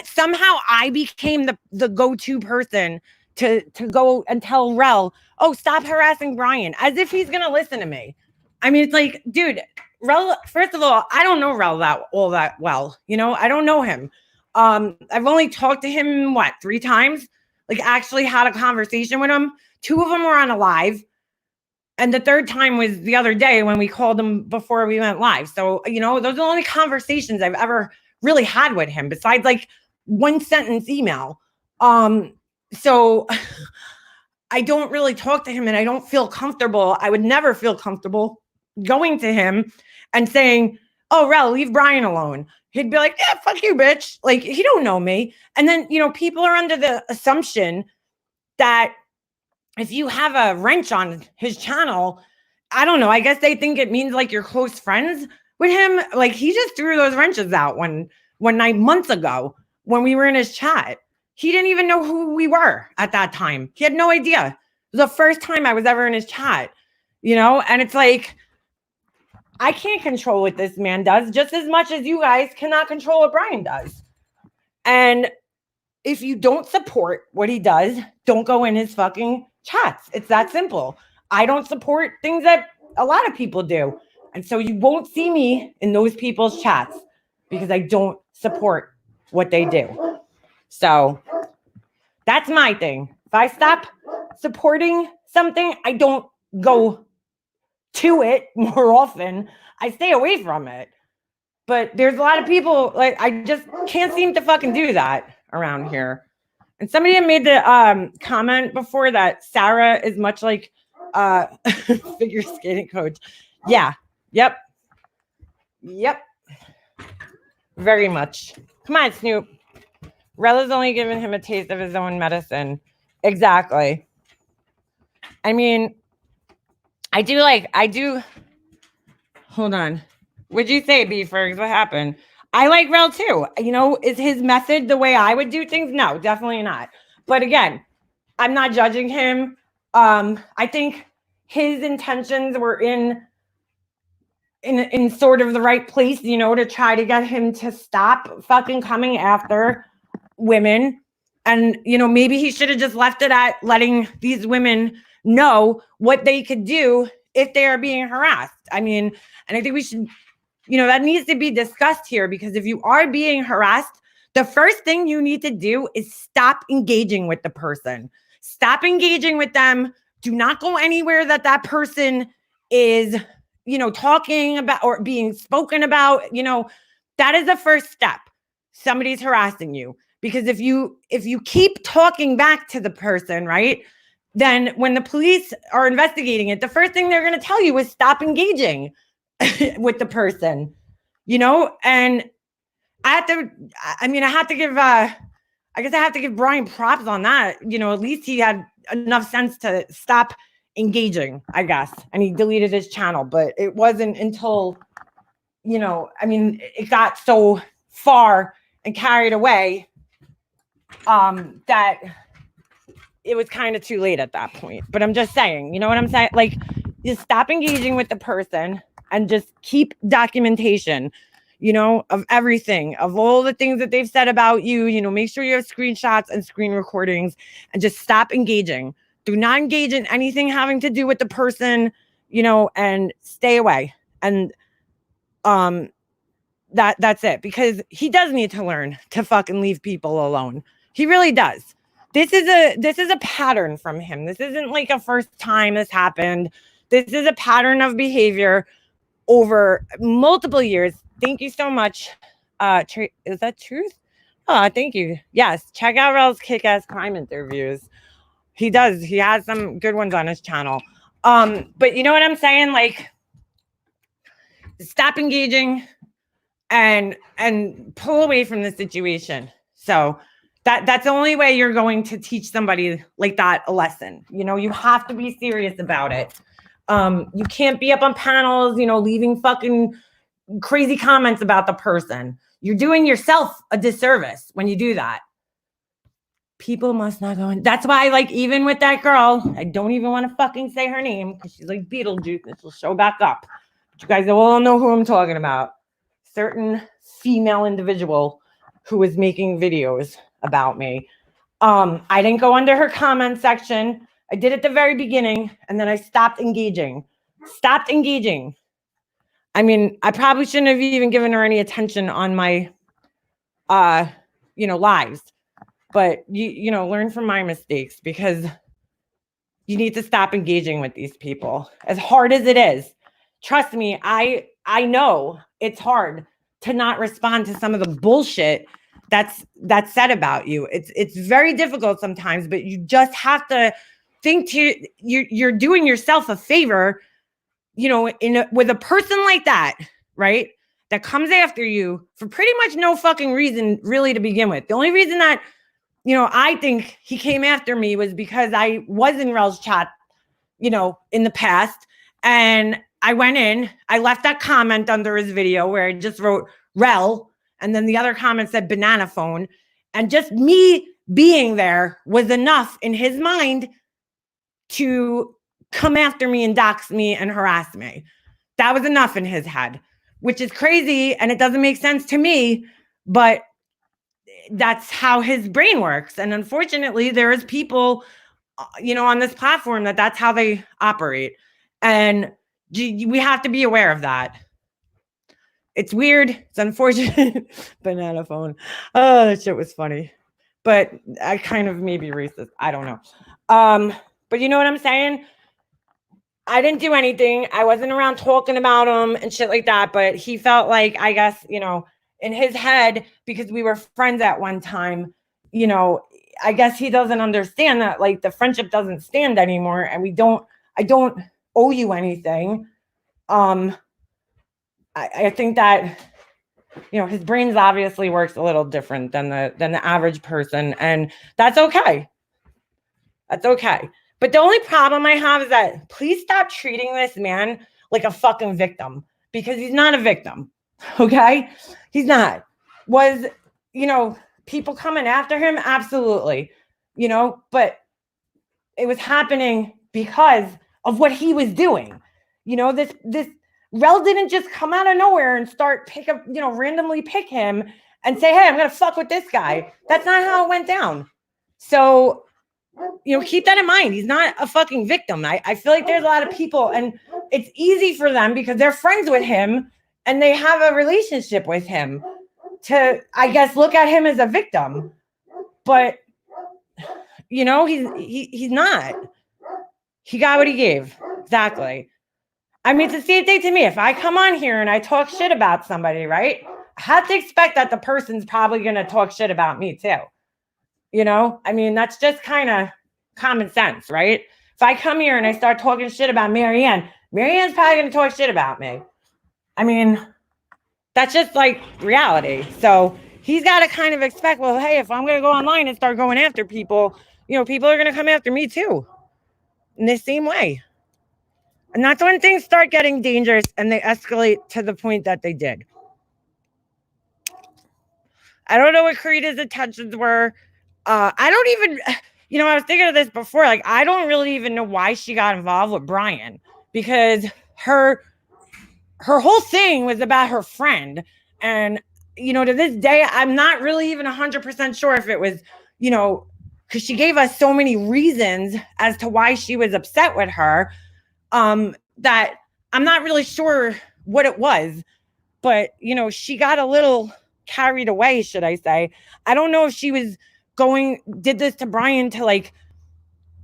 somehow I became the go-to person to go and tell Rel, oh, stop harassing Brian, as if he's going to listen to me. I mean, it's like, dude, Rel, first of all, I don't know Rel all that well. I don't know him. I've only talked to him, 3 times? Like actually had a conversation with him. 2 of them were on a live. And the 3rd time was the other day when we called him before we went live. So, those are the only conversations I've ever really had with him besides like 1-sentence email. So I don't really talk to him and I don't feel comfortable. I would never feel comfortable going to him and saying, oh, Rel, leave Brian alone. He'd be like, yeah, fuck you, bitch. Like, he don't know me. And then, people are under the assumption that if you have a wrench on his channel, I don't know, I guess they think it means like you're close friends with him. Like, he just threw those wrenches out one night months ago when we were in his chat. He didn't even know who we were at that time. He had no idea. It was the first time I was ever in his chat, and it's like, I can't control what this man does just as much as you guys cannot control what Brian does. And if you don't support what he does, don't go in his fucking chats. It's that simple. I don't support things that a lot of people do. And so you won't see me in those people's chats because I don't support what they do. So that's my thing. If I stop supporting something, I don't go to it more often. I stay away from it. But there's a lot of people, like, I just can't seem to fucking do that around here. And somebody had made the comment before that Sarah is much like figure skating coach. Yeah. Yep. Very much. Come on, Snoop. Rella's only giving him a taste of his own medicine. Exactly. I mean, I do. Hold on. What'd you say, B-Fergs? What happened? I like Rel too. Is his method the way I would do things? No, definitely not. But again, I'm not judging him. I think his intentions were in sort of the right place, to try to get him to stop fucking coming after women. And, maybe he should have just left it at letting these women know what they could do if they are being harassed. I mean, and I think we should, that needs to be discussed here, because if you are being harassed, the first thing you need to do is stop engaging with the person. Stop engaging with them. Do not go anywhere that person is, talking about or being spoken about. That is the first step. Somebody's harassing you. Because if you keep talking back to the person, right, then when the police are investigating it, the first thing they're going to tell you is stop engaging with the person, and I have to give Brian props on that. At least he had enough sense to stop engaging, I guess. And he deleted his channel, but it wasn't until, it got so far and carried away that it was kind of too late at that point. But I'm just saying, you know what I'm saying? Like, just stop engaging with the person and just keep documentation, of everything, of all the things that they've said about you. Make sure you have screenshots and screen recordings, and just stop engaging. Do not engage in anything having to do with the person, and stay away. And that's it, because he does need to learn to fucking leave people alone. He really does. This is a pattern from him. This isn't like a first time this happened. This is a pattern of behavior over multiple years. Thank you so much. Is that truth? Oh, thank you. Yes. Check out Rel's kick-ass crime interviews. He does. He has some good ones on his channel. But you know what I'm saying? Like, stop engaging and pull away from the situation. So that's the only way you're going to teach somebody like that a lesson. You have to be serious about it. You can't be up on panels, leaving fucking crazy comments about the person. You're doing yourself a disservice when you do that. People must not go in. That's why, like, even with that girl, I don't even want to fucking say her name because she's like Beetlejuice and she'll show back up. But you guys all know who I'm talking about. Certain female individual who was making videos about me. I didn't go under her comment section. I did at the very beginning, and then I stopped engaging. I mean, I probably shouldn't have even given her any attention on my, lives. But you learn from my mistakes, because you need to stop engaging with these people. As hard as it is, trust me, I know it's hard to not respond to some of the bullshit that's said about you. It's very difficult sometimes, but you just have to think you're doing yourself a favor, with a person like that, right? That comes after you for pretty much no fucking reason really to begin with. The only reason that I think he came after me was because I was in Rel's chat, in the past. And I went in, I left that comment under his video where I just wrote Rel. And then the other comment said banana phone. And just me being there was enough in his mind to come after me and dox me and harass me. That was enough in his head, which is crazy. And it doesn't make sense to me, but that's how his brain works. And unfortunately, there is people, on this platform that's how they operate. And we have to be aware of that. It's weird. It's unfortunate. Banana phone. Oh, that shit was funny. But I kind of maybe racist. I don't know. But you know what I'm saying? I didn't do anything. I wasn't around talking about him and shit like that. But he felt like, I guess, in his head, because we were friends at one time, I guess he doesn't understand that, like, the friendship doesn't stand anymore, and I don't owe you anything. I think that, his brains obviously works a little different than the average person, and that's okay. That's okay. But the only problem I have is that please stop treating this man like a fucking victim, because he's not a victim. Okay? He's not. Was, people coming after him? Absolutely. But it was happening because of what he was doing. This Rel didn't just come out of nowhere and start randomly pick him and say, hey, I'm going to fuck with this guy. That's not how it went down. So, keep that in mind. He's not a fucking victim. I feel like there's a lot of people, and it's easy for them because they're friends with him and they have a relationship with him to, I guess, look at him as a victim. But, he's not. He got what he gave. Exactly. I mean, it's the same thing to me. If I come on here and I talk shit about somebody, right? I have to expect that the person's probably going to talk shit about me too. I mean, that's just kind of common sense, right? If I come here and I start talking shit about Marianne's probably going to talk shit about me. I mean, that's just like reality. So he's got to kind of expect, well, hey, if I'm going to go online and start going after people, people are going to come after me too in the same way. And that's when things start getting dangerous and they escalate to the point that they did. I don't know what Karita's intentions were. I don't even, I was thinking of this before. Like, I don't really even know why she got involved with Brian, because her whole thing was about her friend. And, to this day, I'm not really even 100% sure if it was, because she gave us so many reasons as to why she was upset with her, that I'm not really sure what it was. But, she got a little carried away, should I say. I don't know if she was did this to Brian to, like,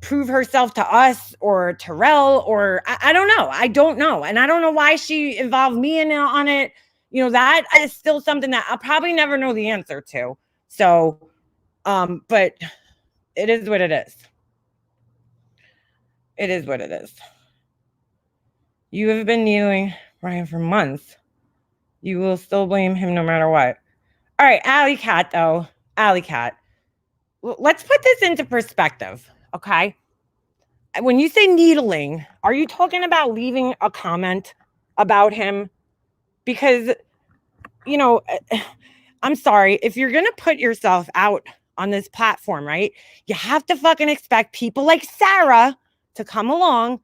prove herself to us or to Rel, or I don't know. I don't know. And I don't know why she involved me on it. That is still something that I'll probably never know the answer to. So, but it is what it is. It is what it is. You have been needling Brian for months. You will still blame him no matter what. All right, Alley Cat, though. Alley Cat. Let's put this into perspective, okay? When you say needling, are you talking about leaving a comment about him? Because, I'm sorry, if you're going to put yourself out on this platform, right? You have to fucking expect people like Sarah to come along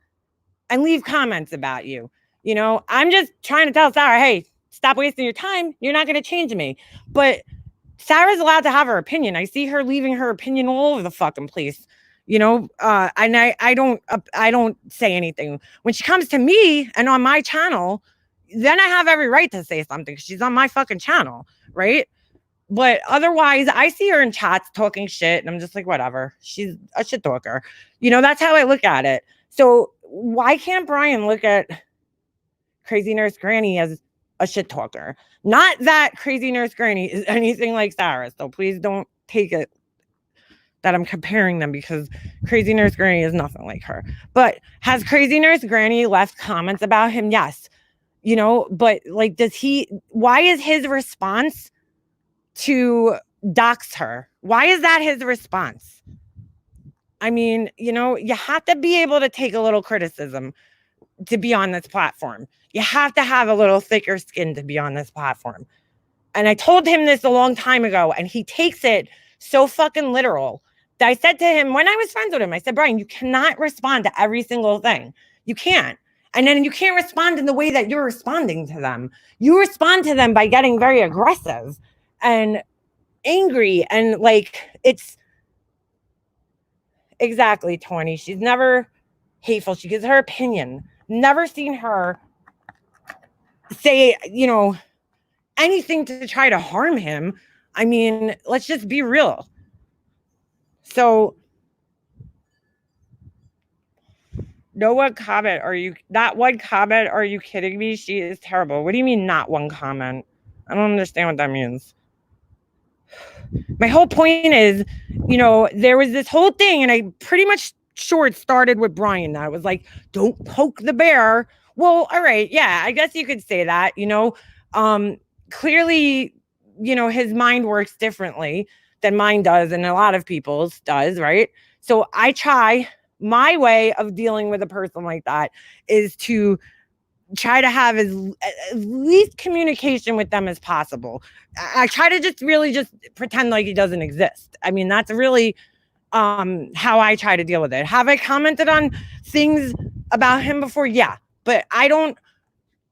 and leave comments about you. You know, I'm just trying to tell Sarah, hey, stop wasting your time. You're not going to change me. But Sarah's allowed to have her opinion. I see her leaving her opinion all over the fucking place. You know, and I don't say anything. When she comes to me and on my channel, then I have every right to say something. She's on my fucking channel, right? But otherwise, I see her in chats talking shit, and I'm just like, whatever. She's a shit talker. You know, that's how I look at it. So why can't Brian look at Crazy Nurse Granny as a shit talker? Not that Crazy Nurse Granny is anything like Sarah. So please don't take it that I'm comparing them, because Crazy Nurse Granny is nothing like her. But has Crazy Nurse Granny left comments about him? Yes. You know, but like, why is his response to dox her? Why is that his response? I mean, you know, you have to be able to take a little criticism to be on this platform. You have to have a little thicker skin to be on this platform. And I told him this a long time ago, and he takes it so fucking literal that I said to him when I was friends with him, I said, Brian, you cannot respond to every single thing. You can't. And then you can't respond in the way that you're responding to them. You respond to them by getting very aggressive and angry. And like, it's exactly 20. She's never hateful. She gives her opinion. Never seen her say, you know, anything to try to harm him. I mean, let's just be real. So, no one comment. Not one comment? Are you kidding me? She is terrible. What do you mean, not one comment? I don't understand what that means. My whole point is, you know, there was this whole thing, and I pretty much sure it started with Brian. That was like, don't poke the bear. Well, all right. Yeah, I guess you could say that, you know. Clearly, you know, his mind works differently than mine does, and a lot of people's does, right? So I try, my way of dealing with a person like that is to try to have as least communication with them as possible. I try to just really just pretend like he doesn't exist. I mean, that's really how I try to deal with it. Have I commented on things about him before? Yeah, but I don't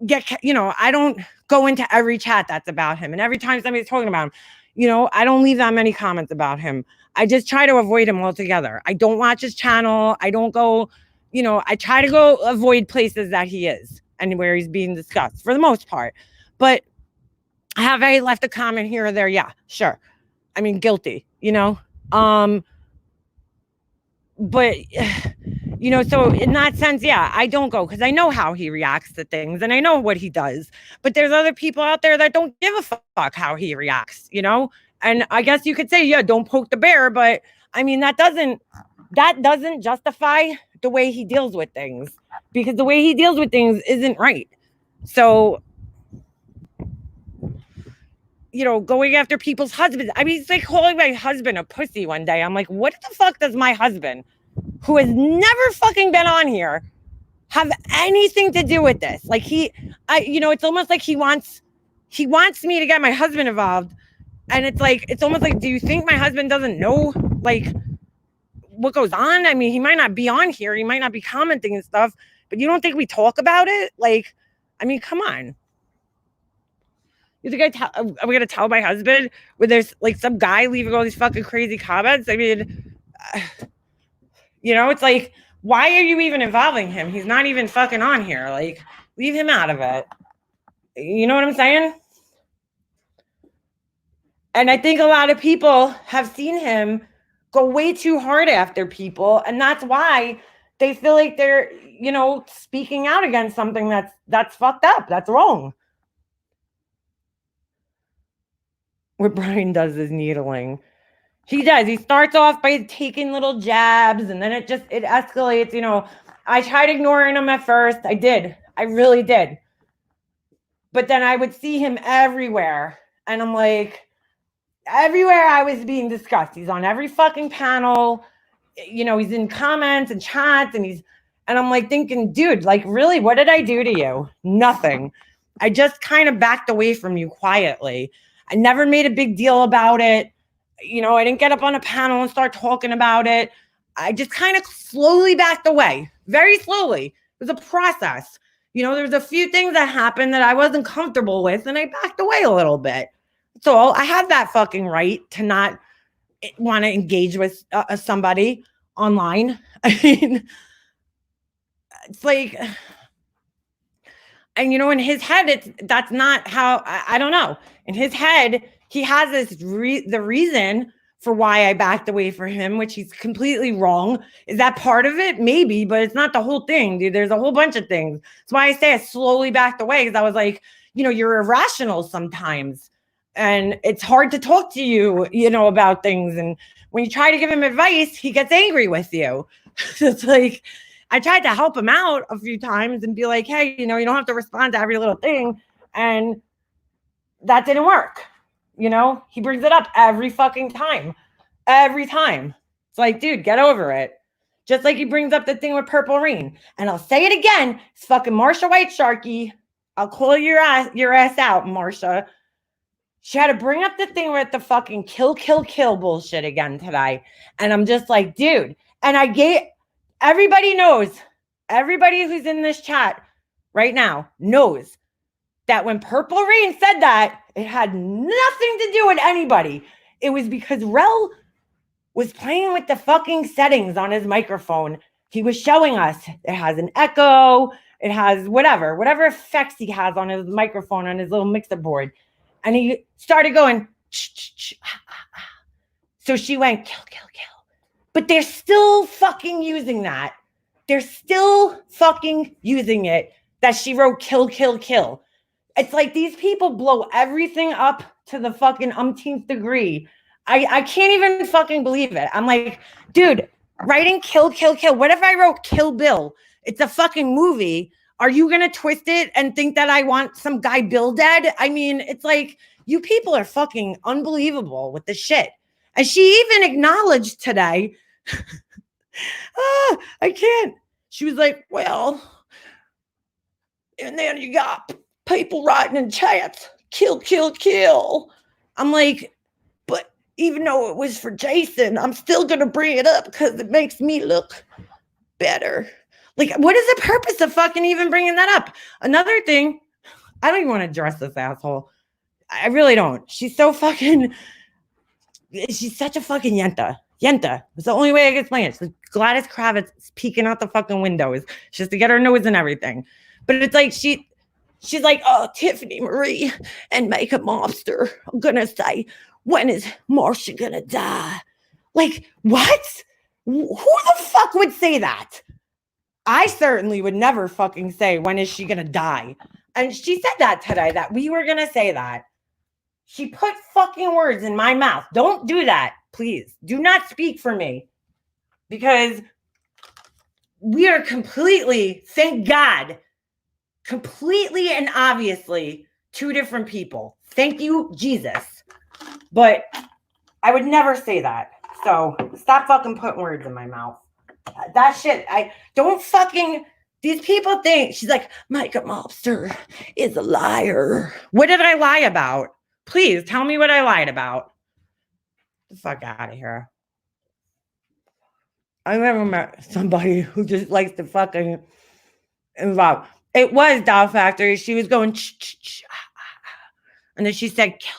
I don't go into every chat that's about him. And every time somebody's talking about him, you know, I don't leave that many comments about him. I just try to avoid him altogether. I don't watch his channel. I don't go, you know, I try to go avoid places that he is and where he's being discussed for the most part. But have I left a comment here or there? Yeah, sure. I mean, guilty, you know? But you know, so in that sense, yeah, I don't go because I know how he reacts to things and I know what he does. But there's other people out there that don't give a fuck how he reacts, you know? And I guess you could say, yeah, don't poke the bear. But I mean, that doesn't justify the way he deals with things, because the way he deals with things isn't right. So, you know, going after people's husbands. I mean, it's like calling my husband a pussy one day. I'm like, what the fuck does my husband, who has never fucking been on here, have anything to do with this? Like you know, it's almost like he wants me to get my husband involved. And it's almost like, do you think my husband doesn't know like what goes on? I mean, he might not be on here. He might not be commenting and stuff, but you don't think we talk about it? Like, I mean, come on. You think are we going to tell my husband when there's like some guy leaving all these fucking crazy comments? I mean, you know, it's like, why are you even involving him? He's not even fucking on here. Like, leave him out of it. You know what I'm saying? And I think a lot of people have seen him go way too hard after people. And that's why they feel like they're, you know, speaking out against something that's fucked up. That's wrong. What Brian does is needling. He does. He starts off by taking little jabs, and then it escalates. You know, I tried ignoring him at first. I did. I really did. But then I would see him everywhere. And I'm like, everywhere I was being discussed. He's on every fucking panel. You know, he's in comments and chats, and I'm like thinking, dude, like, really, what did I do to you? Nothing. I just kind of backed away from you quietly. I never made a big deal about it. I didn't get up on a panel and start talking about it. I just kind of slowly backed away, very slowly. It was a process. There's a few things that happened that I wasn't comfortable with, and I backed away a little bit. So I have that fucking right to not want to engage with somebody online. I mean, it's like, and in his head, that's not how, I don't know. In his head, he has the reason for why I backed away from him, which he's completely wrong. Is that part of it? Maybe, but it's not the whole thing, dude. There's a whole bunch of things. That's why I say I slowly backed away, because I was like, you're irrational sometimes. And it's hard to talk to you, about things. And when you try to give him advice, he gets angry with you. It's like, I tried to help him out a few times and be like, hey, you don't have to respond to every little thing. And that didn't work. He brings it up every fucking time. Every time. It's like, dude, get over it. Just like he brings up the thing with Purple Rain. And I'll say it again. It's fucking Marsha White Sharky. I'll call your ass out, Marsha. She had to bring up the thing with the fucking kill bullshit again today. And I'm just like, dude. And everybody knows, everybody who's in this chat right now knows that when Purple Rain said that, it had nothing to do with anybody. It was because Rel was playing with the fucking settings on his microphone. He was showing us it has an echo, it has whatever effects he has on his microphone, on his little mixer board. And he started going, so she went, kill. But they're still fucking using that. They're still fucking using it, that she wrote kill. It's like these people blow everything up to the fucking umpteenth degree. I can't even fucking believe it. I'm like, dude, writing kill. What if I wrote Kill Bill? It's a fucking movie. Are you going to twist it and think that I want some guy Bill dead? I mean, it's like, you people are fucking unbelievable with the shit. And she even acknowledged today, I can't. She was like, well, and then you got people writing in chats, kill. I'm like, but even though it was for Jason, I'm still going to bring it up because it makes me look better. Like, what is the purpose of fucking even bringing that up? Another thing, I don't even want to address this asshole. I really don't. She's such a fucking yenta. It's the only way I can explain it. It's like Gladys Kravitz peeking out the fucking windows just to get her nose and everything. But it's like, she's like, oh, Tiffany Marie and Makeup Mobster. I'm going to say, when is Marsha going to die? Like, what? Who the fuck would say that? I certainly would never fucking say, when is she going to die? And she said that today, that we were going to say that. She put fucking words in my mouth. Don't do that, please. Do not speak for me. Because we are completely, thank God, completely and obviously two different people. Thank you, Jesus. But I would never say that. So stop fucking putting words in my mouth. That shit, these people think, she's like, Micah Mobster is a liar. What did I lie about? Please tell me what I lied about. Get the fuck out of here. I never met somebody who just likes to fucking involve. It was Doll Factory. She was going, and then she said, kill.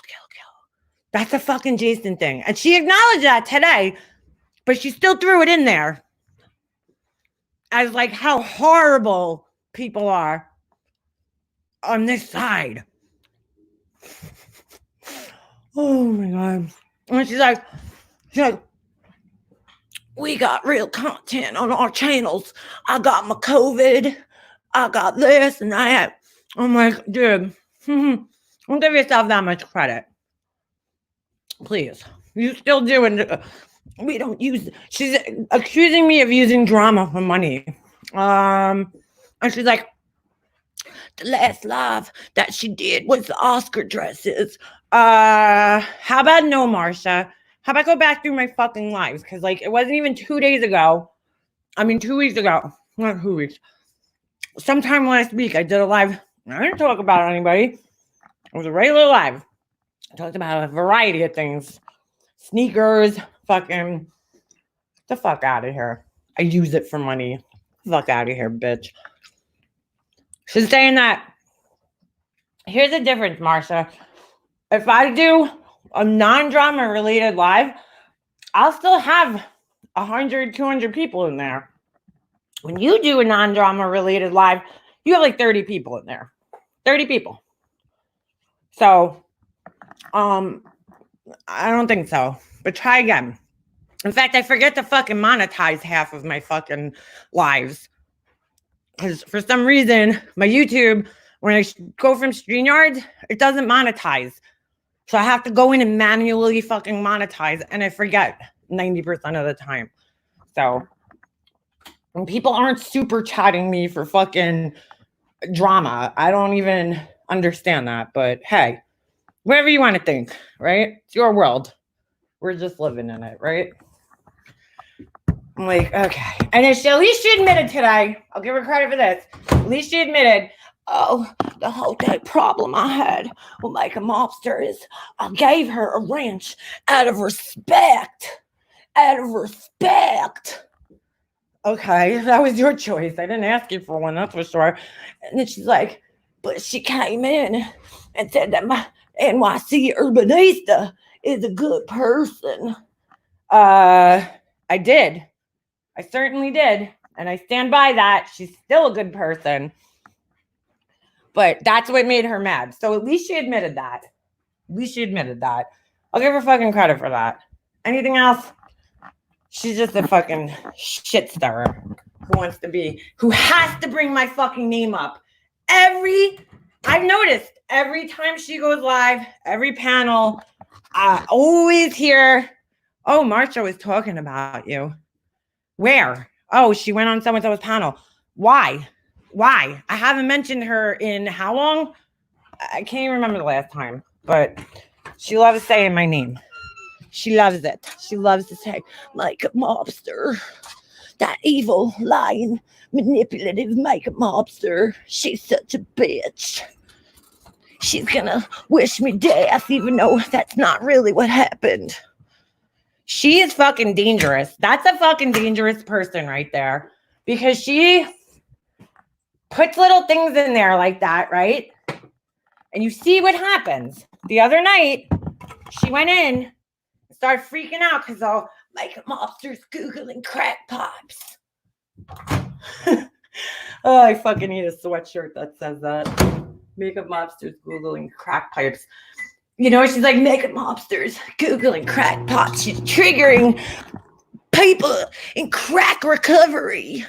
That's a fucking Jason thing. And she acknowledged that today, but she still threw it in there as like how horrible people are on this side. Oh my God. And she's like, we got real content on our channels. I got my COVID. I got this and that. I'm like, dude, don't give yourself that much credit. Please. You still doing we don't use, she's accusing me of using drama for money. And she's like, the last live that she did was the Oscar dresses. How about no, Marsha? How about go back through my fucking lives? Because like it wasn't even 2 days ago. 2 weeks ago. Not 2 weeks. Sometime last week I did a live. I didn't talk about anybody. It was a regular live. I talked about a variety of things. sneakers, fucking the fuck out of here. I use it for money. Fuck out of here, bitch. She's saying that. Here's the difference, Marsha. If I do a non-drama related live, I'll still have 100, 200 people in there. When you do a non-drama related live, you have like 30 people in there. 30 people. So, I don't think so. But try again. In fact, I forget to fucking monetize half of my fucking lives. Because for some reason, my YouTube, when I go from StreamYard, it doesn't monetize. So I have to go in and manually fucking monetize. And I forget 90% of the time. So, when people aren't super chatting me for fucking drama, I don't even understand that. But hey, whatever you want to think, right? It's your world. We're just living in it, right? I'm like, okay. And at least she admitted today, I'll give her credit for this. At least she admitted, oh, the whole day problem I had with making mobsters, I gave her a wrench out of respect. Out of respect. Okay, that was your choice. I didn't ask you for one, that's for sure. And then she's like, but she came in and said that my NYC Urbanista is a good person. I did. I certainly did. And I stand by that. She's still a good person. But that's what made her mad. So at least she admitted that. At least she admitted that. I'll give her fucking credit for that. Anything else? She's just a fucking shit stirrer who has to bring my fucking name up. I've noticed every time she goes live, every panel, I always hear, oh, Marsha was talking about you. Where? Oh, she went on so-and-so's panel. Why? I haven't mentioned her in how long? I can't even remember the last time, but she loves saying my name. She loves it. She loves to say, makeup mobster. That evil, lying, manipulative makeup mobster. She's such a bitch. She's gonna wish me death, even though that's not really what happened. She is fucking dangerous. That's a fucking dangerous person right there. Because she puts little things in there like that, right? And you see what happens. The other night, she went in, started freaking out because all makeup mobsters Googling crack pipes. Oh, I fucking need a sweatshirt that says that. Makeup mobsters Googling crack pipes. You know, she's like, makeup mobsters Googling crack pipes. She's triggering people in crack recovery.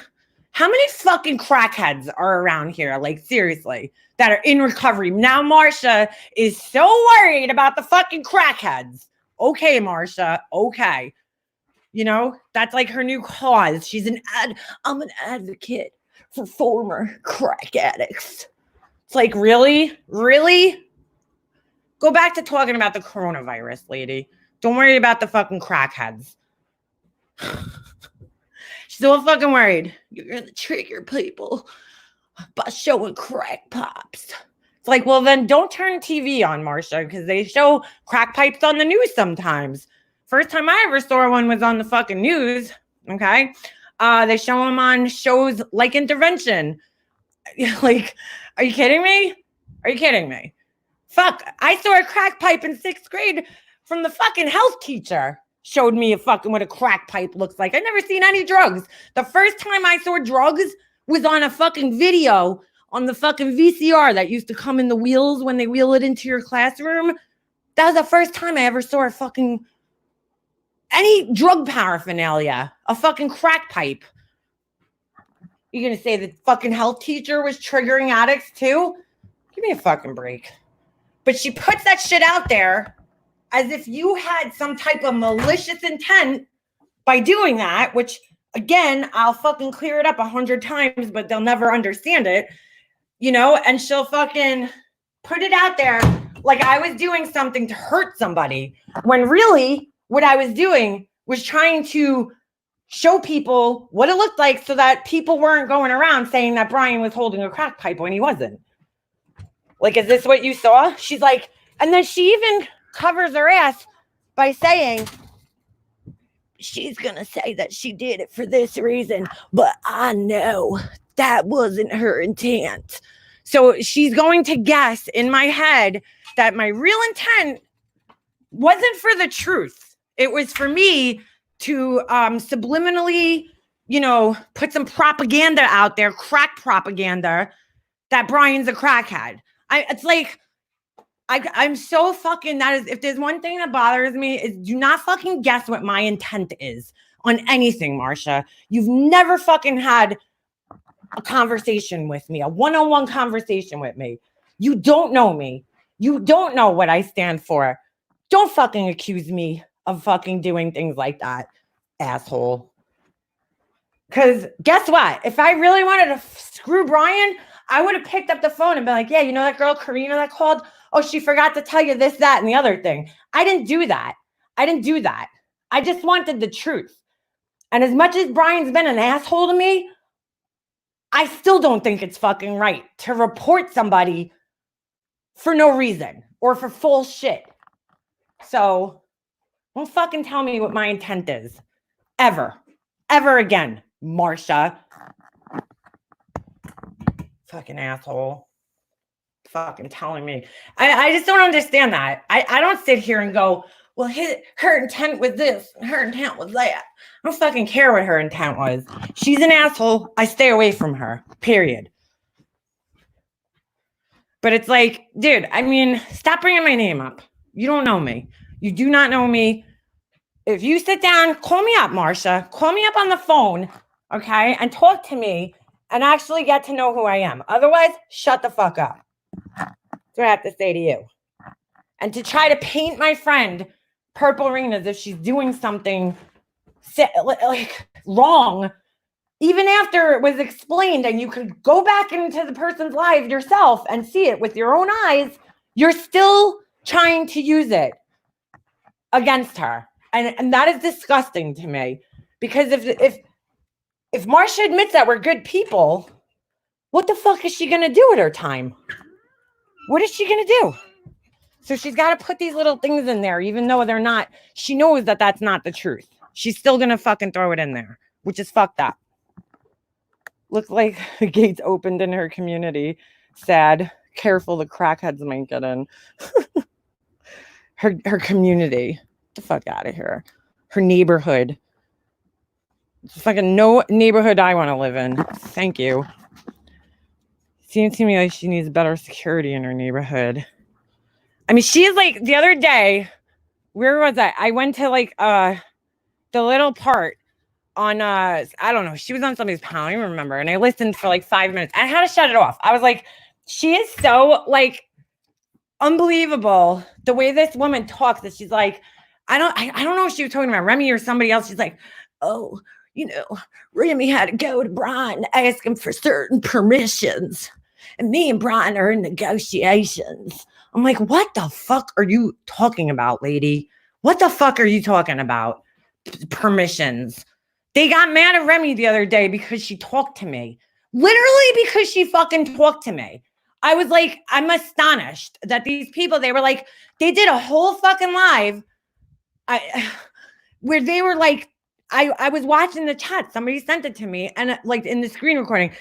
How many fucking crackheads are around here? Like, seriously, that are in recovery. Now Marsha is so worried about the fucking crackheads. Okay, Marsha. Okay. You know, that's like her new cause. I'm an advocate for former crack addicts. It's like, really? Really? Go back to talking about the coronavirus, lady. Don't worry about the fucking crackheads. She's all fucking worried. You're going to trigger people by showing crack pipes. It's like, well, then don't turn TV on, Marsha, because they show crack pipes on the news sometimes. First time I ever saw one was on the fucking news, okay? They show them on shows like Intervention. Like, are you kidding me? Are you kidding me? Fuck, I saw a crack pipe in 6th grade from the fucking health teacher. Showed me what a crack pipe looks like. I've never seen any drugs. The first time I saw drugs was on a fucking video on the fucking VCR that used to come in the wheels when they wheel it into your classroom. That was the first time I ever saw any drug paraphernalia, a fucking crack pipe. You're going to say the fucking health teacher was triggering addicts too? Give me a fucking break. But she puts that shit out there as if you had some type of malicious intent by doing that, which, again, I'll fucking clear it up 100 times, but they'll never understand it, you know? And she'll fucking put it out there like I was doing something to hurt somebody, when really what I was doing was trying to show people what it looked like so that people weren't going around saying that Brian was holding a crack pipe when he wasn't. Like, is this what you saw? She's like, and then she even covers her ass by saying, she's going to say that she did it for this reason, but I know that wasn't her intent. So she's going to guess in my head that my real intent wasn't for the truth. It was for me to subliminally, put some propaganda out there, crack propaganda, that Brian's a crackhead. It's like, I'm so fucking, that is, if there's one thing that bothers me, is do not fucking guess what my intent is on anything, Marsha. You've never fucking had a conversation with me, a one-on-one conversation with me. You don't know me. You don't know what I stand for. Don't fucking accuse me of fucking doing things like that, asshole. Because guess what? If I really wanted to screw Brian, I would have picked up the phone and been like, yeah, you know that girl Karina that called? Oh, she forgot to tell you this, that, and the other thing. I didn't do that. I just wanted the truth. And as much as Brian's been an asshole to me, I still don't think it's fucking right to report somebody for no reason or for full shit. So don't fucking tell me what my intent is. Ever again, Marsha. Fucking asshole. Fucking telling me. I just don't understand that. I don't sit here and go, well, her intent was this, and her intent was that. I don't fucking care what her intent was. She's an asshole. I stay away from her. Period. But it's like, dude, I mean, stop bringing my name up. You don't know me. You do not know me. If you sit down, call me up, Marsha. Call me up on the phone, okay, and talk to me and actually get to know who I am. Otherwise, shut the fuck up. That's what I have to say to you. And to try to paint my friend Purple Rain as if she's doing something like wrong, even after it was explained and you could go back into the person's life yourself and see it with your own eyes, you're still trying to use it against her. And that is disgusting to me. Because if Marsha admits that we're good people, what the fuck is she going to do with her time? What is she going to do? So she's got to put these little things in there, even though they're not. She knows that that's not the truth. She's still going to fucking throw it in there, which is fucked up. Looks like the gates opened in her community. Sad. Careful, the crackheads might get in. her community. Get the fuck out of here. Her neighborhood. It's fucking no neighborhood I want to live in. Thank you. Seems to me like she needs better security in her neighborhood. I mean, she's like, the other day, where was I? I went to like the little part on I don't know, she was on somebody's panel, I don't remember, and I listened for like 5 minutes. I had to shut it off. I was like, she is so like unbelievable the way this woman talks. That she's like, I don't know if she was talking about Remy or somebody else. She's like, oh, Remy had to go to Brian to ask him for certain permissions, and me and Brian are in negotiations. I'm like, what the fuck are you talking about, lady? What the fuck are you talking about? Permissions. They got mad at Remy the other day because she talked to me. Literally because she fucking talked to me. I was like, I'm astonished that these people, they were like, they did a whole fucking live where they were like, I was watching the chat. Somebody sent it to me and like in the screen recording,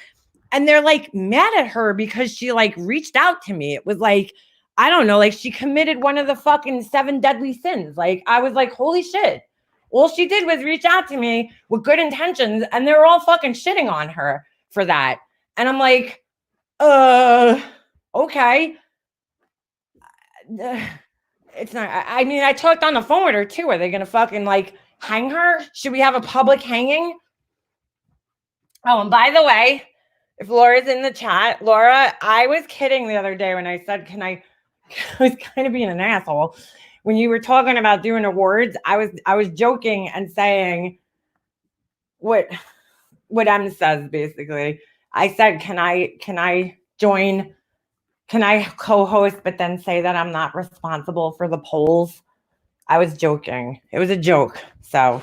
and they're like mad at her because she like reached out to me. It was like, I don't know, like she committed one of the fucking 7 deadly sins. Like, I was like, holy shit. All she did was reach out to me with good intentions, and they were all fucking shitting on her for that. And I'm like, okay. It's not, I mean, I talked on the phone with her too. Are they going to fucking like hang her? Should we have a public hanging? Oh, and by the way, if Laura's in the chat, Laura, I was kidding the other day when I said, I was kind of being an asshole. When you were talking about doing awards, I was joking and saying what Em says basically. I said, can I join? Can I co-host, but then say that I'm not responsible for the polls? I was joking. It was a joke. So,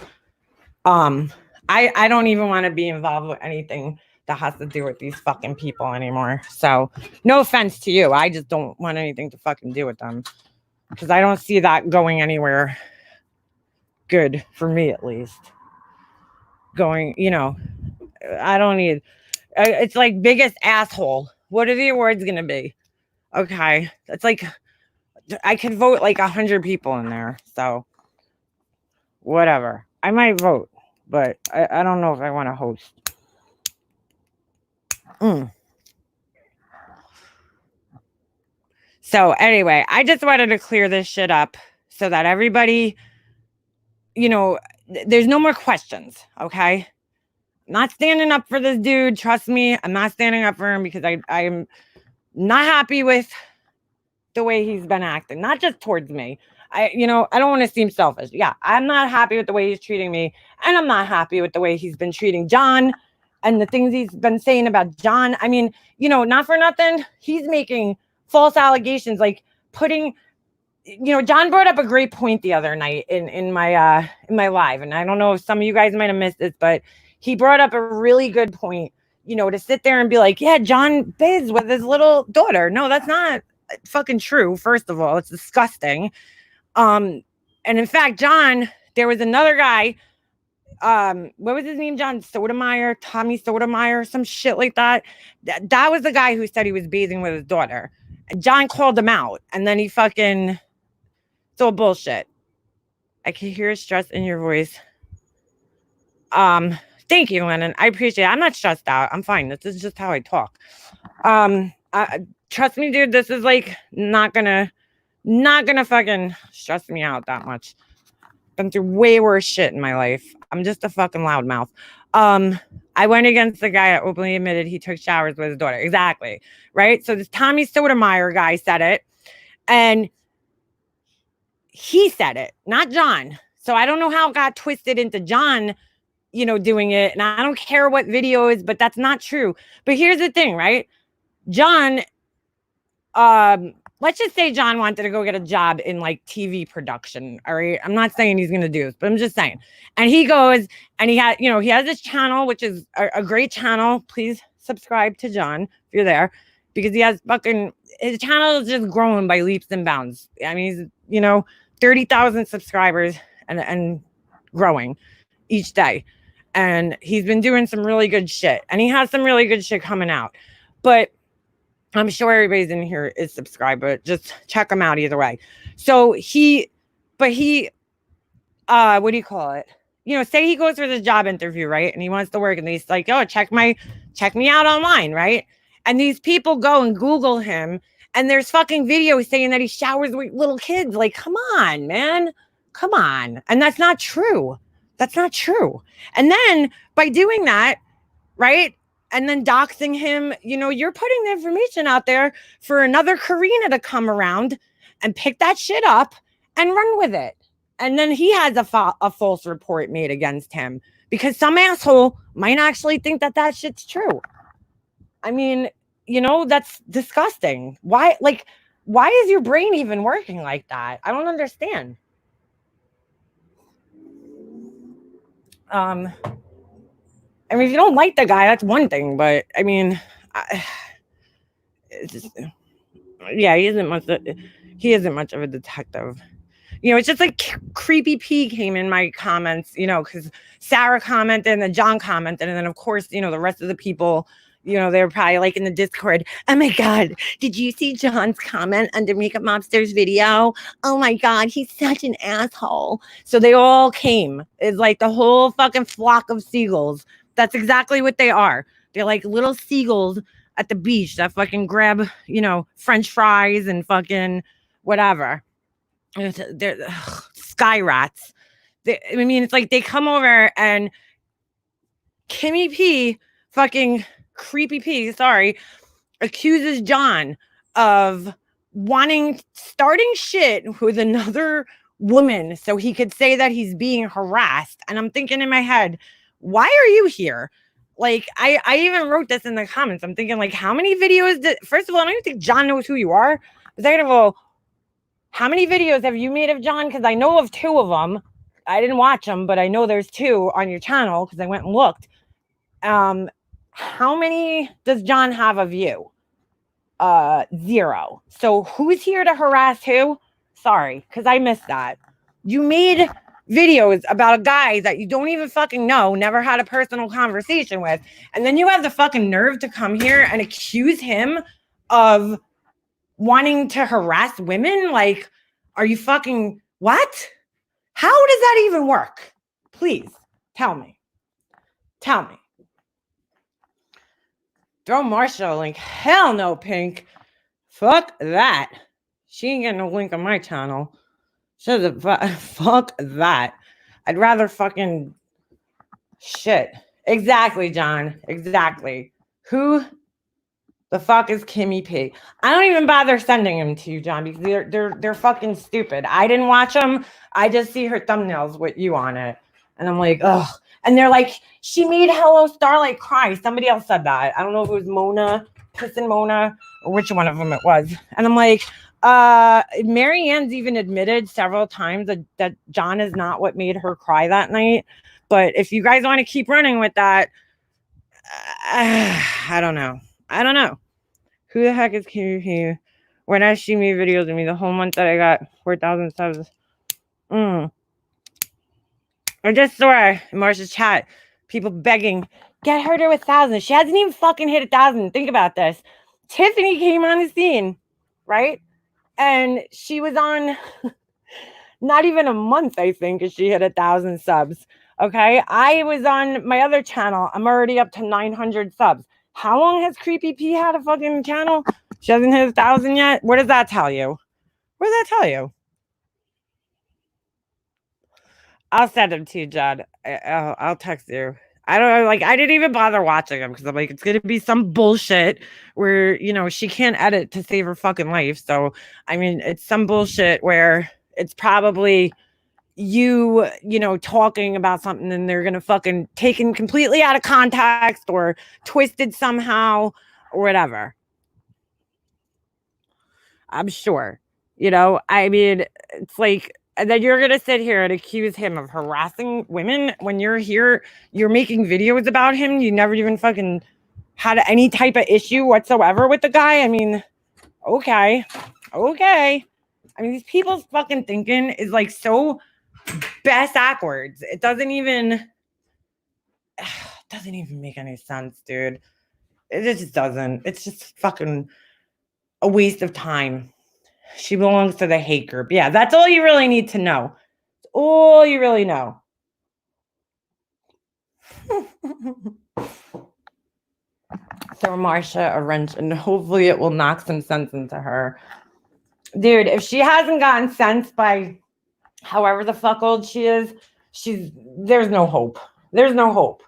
I don't even want to be involved with anything that has to do with these fucking people anymore. So, no offense to you. I just don't want anything to fucking do with them. Because I don't see that going anywhere good for me, at least. Going, I don't need, it's like biggest asshole. What are the awards going to be? Okay. That's like, I could vote like 100 people in there. So whatever. I might vote, but I don't know if I want to host. So anyway, I just wanted to clear this shit up so that everybody, there's no more questions. Okay. I'm not standing up for this dude. Trust me. I'm not standing up for him because I'm not happy with the way he's been acting, not just towards me. I don't want to seem selfish. Yeah, I'm not happy with the way he's treating me, and I'm not happy with the way he's been treating John and the things he's been saying about John. I mean, not for nothing, he's making false allegations, like putting, John brought up a great point the other night in my live, and I don't know if some of you guys might have missed this, but he brought up a really good point, to sit there and be like, yeah, John biz with his little daughter. No, that's not fucking true. First of all, it's disgusting. And in fact, John, there was another guy, what was his name? Tommy Sotomayor, some shit like that. That was the guy who said he was bathing with his daughter. And John called him out, and then he fucking, it's all bullshit. I can hear stress in your voice. Thank you, Lennon. I appreciate it. I'm not stressed out. I'm fine. This is just how I talk. Trust me, dude, this is like not gonna fucking stress me out that much. Been through way worse shit in my life. I'm just a fucking loudmouth. I went against the guy that openly admitted he took showers with his daughter. Exactly. Right? So this Tommy Sotomayor guy said it, and he said it, not John. So I don't know how it got twisted into John, doing it. And I don't care what video is, but that's not true. But here's the thing, right? John, let's just say John wanted to go get a job in like TV production. All right. I'm not saying he's going to do this, but I'm just saying. And he goes and he has this channel, which is a great channel. Please subscribe to John if you're there, because he has his channel is just growing by leaps and bounds. I mean, he's, 30,000 subscribers and growing each day. And he's been doing some really good shit, and he has some really good shit coming out, but I'm sure everybody's in here is subscribed, but just check him out either way. So what do you call it? Say he goes for the job interview, right? And he wants to work, and he's like, oh, check me out online, right? And these people go and Google him, and there's fucking videos saying that he showers with little kids. Like, come on, man. Come on. And that's not true. That's not true. And then by doing that, right? And then doxing him, you're putting the information out there for another Karina to come around and pick that shit up and run with it. And then he has a false report made against him because some asshole might actually think that shit's true. I mean, that's disgusting. Why is your brain even working like that? I don't understand. I mean, if you don't like the guy, that's one thing, but I mean, he isn't much of a detective. It's just like Creepy P came in my comments, because Sarah commented and then John commented, and then of course, the rest of the people, they're probably like in the Discord. Oh my God, did you see John's comment under Makeup Mobster's video? Oh my God, he's such an asshole. So they all came. It's like the whole fucking flock of seagulls. That's exactly what they are. They're like little seagulls at the beach that fucking grab, French fries and fucking whatever. They're sky rats. It's like they come over and Kimmy P, fucking Creepy P, accuses John of starting shit with another woman so he could say that he's being harassed. And I'm thinking in my head, why are you here? Like, I even wrote this in the comments. I'm thinking, like, how many videos first of all, I don't even think John knows who you are. Second of all, how many videos have you made of John? Because I know of 2 of them. I didn't watch them, but I know there's 2 on your channel because I went and looked. How many does John have of you? 0. So who's here to harass who? Sorry, because I missed that. You made videos about a guy that you don't even fucking know, never had a personal conversation with, and then you have the fucking nerve to come here and accuse him of wanting to harass women? Like, are you fucking what? How does that even work? Please tell me. Tell me. Throw Marsha a link. Hell no, Pink. Fuck that. She ain't getting a link on my channel. Fuck that. I'd rather fucking shit. Exactly, John. Exactly. Who the fuck is Kimmy P? I don't even bother sending them to you, John, because they're fucking stupid. I didn't watch them. I just see her thumbnails with you on it, and I'm like, ugh. And they're like, she made Hello Starlight cry. Somebody else said that. I don't know if it was Mona, Kristen Mona, or which one of them it was. And I'm like, Mary Ann's even admitted several times that John is not what made her cry that night. But if you guys want to keep running with that, I don't know. I don't know. Who the heck is Kimmy? When I she made videos of me the whole month that I got 4,000 subs. I just saw in Marsha's chat, people begging, get her to 1,000. She hasn't even fucking hit 1,000. Think about this. Tiffany came on the scene, right? And she was on not even a month, I think, as she hit 1,000 subs. Okay. I was on my other channel. I'm already up to 900 subs. How long has Creepy P had a fucking channel? She hasn't hit 1,000 yet. What does that tell you? What does that tell you? I'll send them to you, John. I'll text you. I don't know. Like, I didn't even bother watching them because I'm like, it's going to be some bullshit where, you know, she can't edit to save her fucking life. So, I mean, it's some bullshit where it's probably you know, talking about something and they're going to fucking taken completely out of context or twisted somehow or whatever. I'm sure, you know, I mean, it's like, and then you're going to sit here and accuse him of harassing women when you're here, you're making videos about him. You never even fucking had any type of issue whatsoever with the guy. I mean, okay. I mean, these people's fucking thinking is like so backwards. It doesn't even make any sense, dude. It just doesn't. It's just fucking a waste of time. She belongs to the hate group. Yeah, that's all you really need to know. All you really know. Throw Marsha a wrench and hopefully it will knock some sense into her. Dude, if she hasn't gotten sense by however the fuck old she is, there's no hope. There's no hope.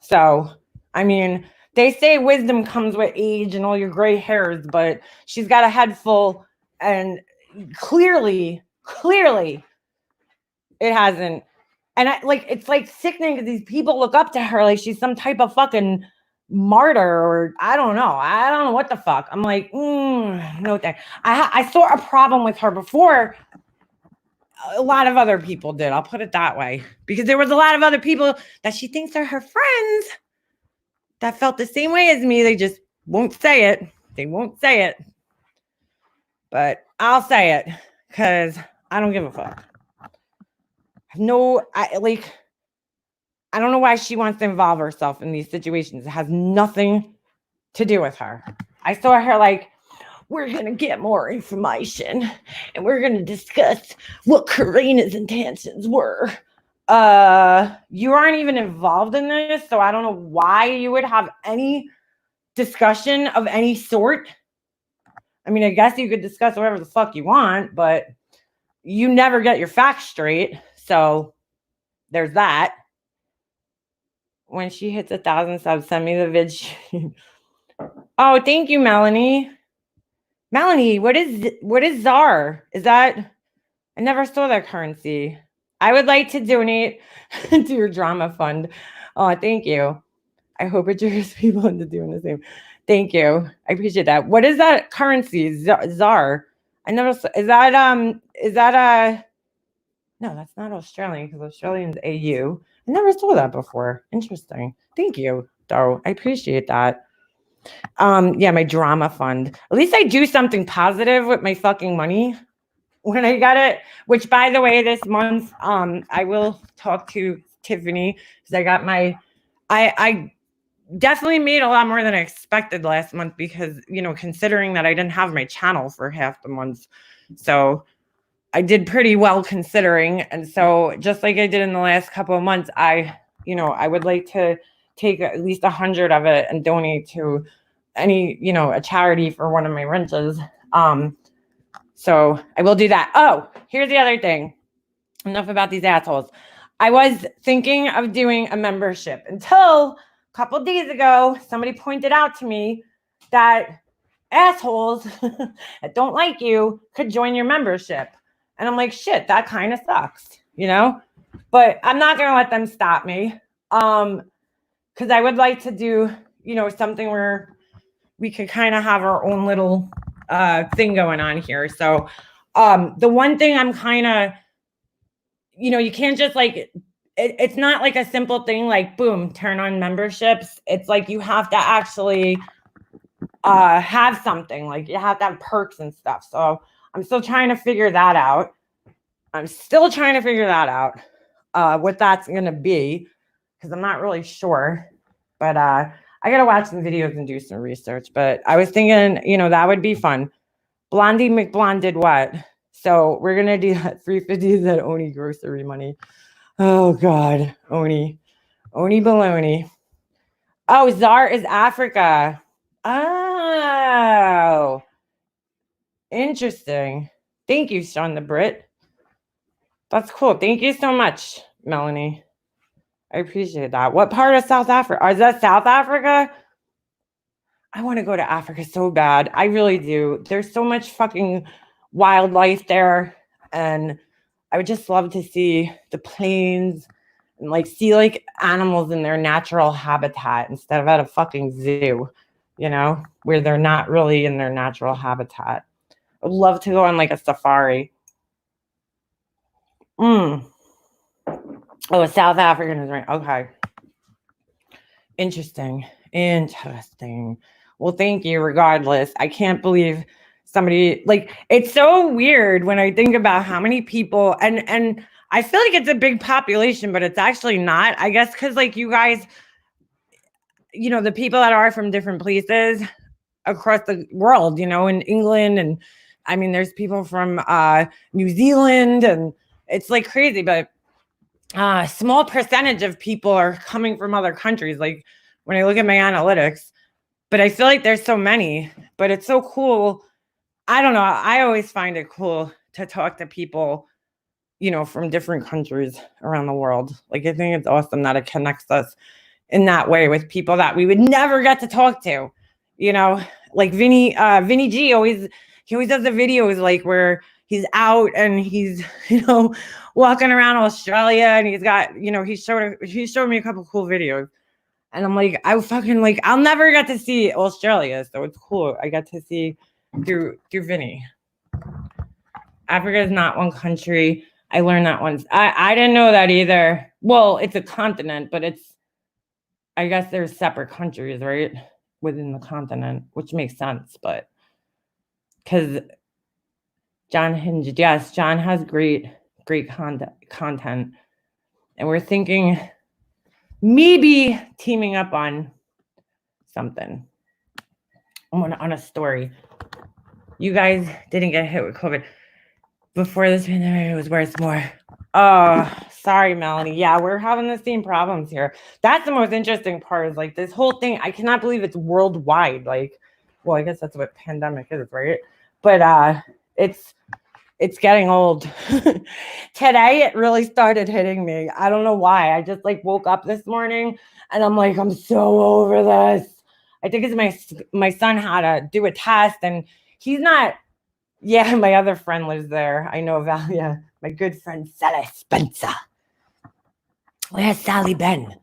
So, I mean, they say wisdom comes with age and all your gray hairs, but she's got a head full and clearly it hasn't. And it's like sickening because these people look up to her like she's some type of fucking martyr or I don't know what the fuck. I'm like, no thanks. I saw a problem with her before a lot of other people did. I'll put it that way. Because there was a lot of other people that she thinks are her friends that felt the same way as me. They just won't say it. They won't say it. But I'll say it because I don't give a fuck. I don't know why she wants to involve herself in these situations. It has nothing to do with her. I saw her like, we're going to get more information and we're going to discuss what Karina's intentions were. You aren't even involved in this, so I don't know why you would have any discussion of any sort. I mean, I guess you could discuss whatever the fuck you want, but you never get your facts straight. So there's that. When she hits 1,000 subs, send me the vid. Oh, thank you, Melanie. Melanie, what is ZAR? Is that? I never saw that currency. I would like to donate to your drama fund. Oh, thank you. I hope it draws people into doing the same. Thank you. I appreciate that. What is that currency? ZAR. I never saw. Is that a? No, that's not Australian because Australian's AU. I never saw that before. Interesting. Thank you, though. I appreciate that. Yeah, my drama fund. At least I do something positive with my fucking money. when I got it, which by the way, this month, I will talk to Tiffany because I got I definitely made a lot more than I expected last month because, considering that I didn't have my channel for half the month. So I did pretty well considering. And so just like I did in the last couple of months, I would like to take at least 100 of it and donate to any, a charity for one of my wrenches. So I will do that. Oh, here's the other thing. Enough about these assholes. I was thinking of doing a membership until a couple days ago, somebody pointed out to me that assholes that don't like you could join your membership. And I'm like, shit, that kind of sucks, but I'm not going to let them stop me. Because I would like to do, something where we could kind of have our own little thing going on here. So the one thing I'm kind of, you can't just like, it's not like a simple thing like, boom, turn on memberships. It's like you have to actually have something, like you have to have perks and stuff. So I'm still trying to figure that out. What that's going to be, because I'm not really sure. But I got to watch some videos and do some research. But I was thinking, that would be fun. Blondie McBlonde did what? So we're going to do that 350 that Oni grocery money. Oh, God. Oni baloney. Oh, Czar is Africa. Oh. Interesting. Thank you, Sean the Brit. That's cool. Thank you so much, Melanie. I appreciate that. What part of South Africa? Is that South Africa? I want to go to Africa so bad. I really do. There's so much fucking wildlife there. And I would just love to see the plains and like see like animals in their natural habitat instead of at a fucking zoo, where they're not really in their natural habitat. I'd love to go on like a safari. Oh, South African is right. Okay. Interesting. Well, thank you regardless. I can't believe somebody, like, it's so weird when I think about how many people, and I feel like it's a big population, but it's actually not, I guess, because like you guys, the people that are from different places across the world, in England, and I mean, there's people from New Zealand, and it's like crazy, but small percentage of people are coming from other countries. Like when I look at my analytics, but I feel like there's so many, but it's so cool. I don't know. I always find it cool to talk to people, from different countries around the world. Like, I think it's awesome that it connects us in that way with people that we would never get to talk to, like Vinny G always does the videos like where he's out and he's, walking around Australia and he's got, he showed me a couple cool videos. And I'm like, I'll never get to see Australia. So it's cool. I got to see through Vinny. Africa is not one country. I learned that once. I didn't know that either. Well, it's a continent, but I guess there's separate countries, right? Within the continent, which makes sense. But because John hinged, yes, John has great content. And we're thinking maybe teaming up on something, on a story. You guys didn't get hit with COVID before this pandemic. It was worse more. Oh, sorry, Melanie. Yeah, we're having the same problems here. That's the most interesting part, is like this whole thing. I cannot believe it's worldwide. Like, well, I guess that's what pandemic is, right? But it's getting old. Today, it really started hitting me. I don't know why. I just like woke up this morning and I'm like, I'm so over this. I think it's my son had to do a test and he's not. Yeah, my other friend lives there. I know Valia, my good friend Sally Spencer. Where's Sally Ben?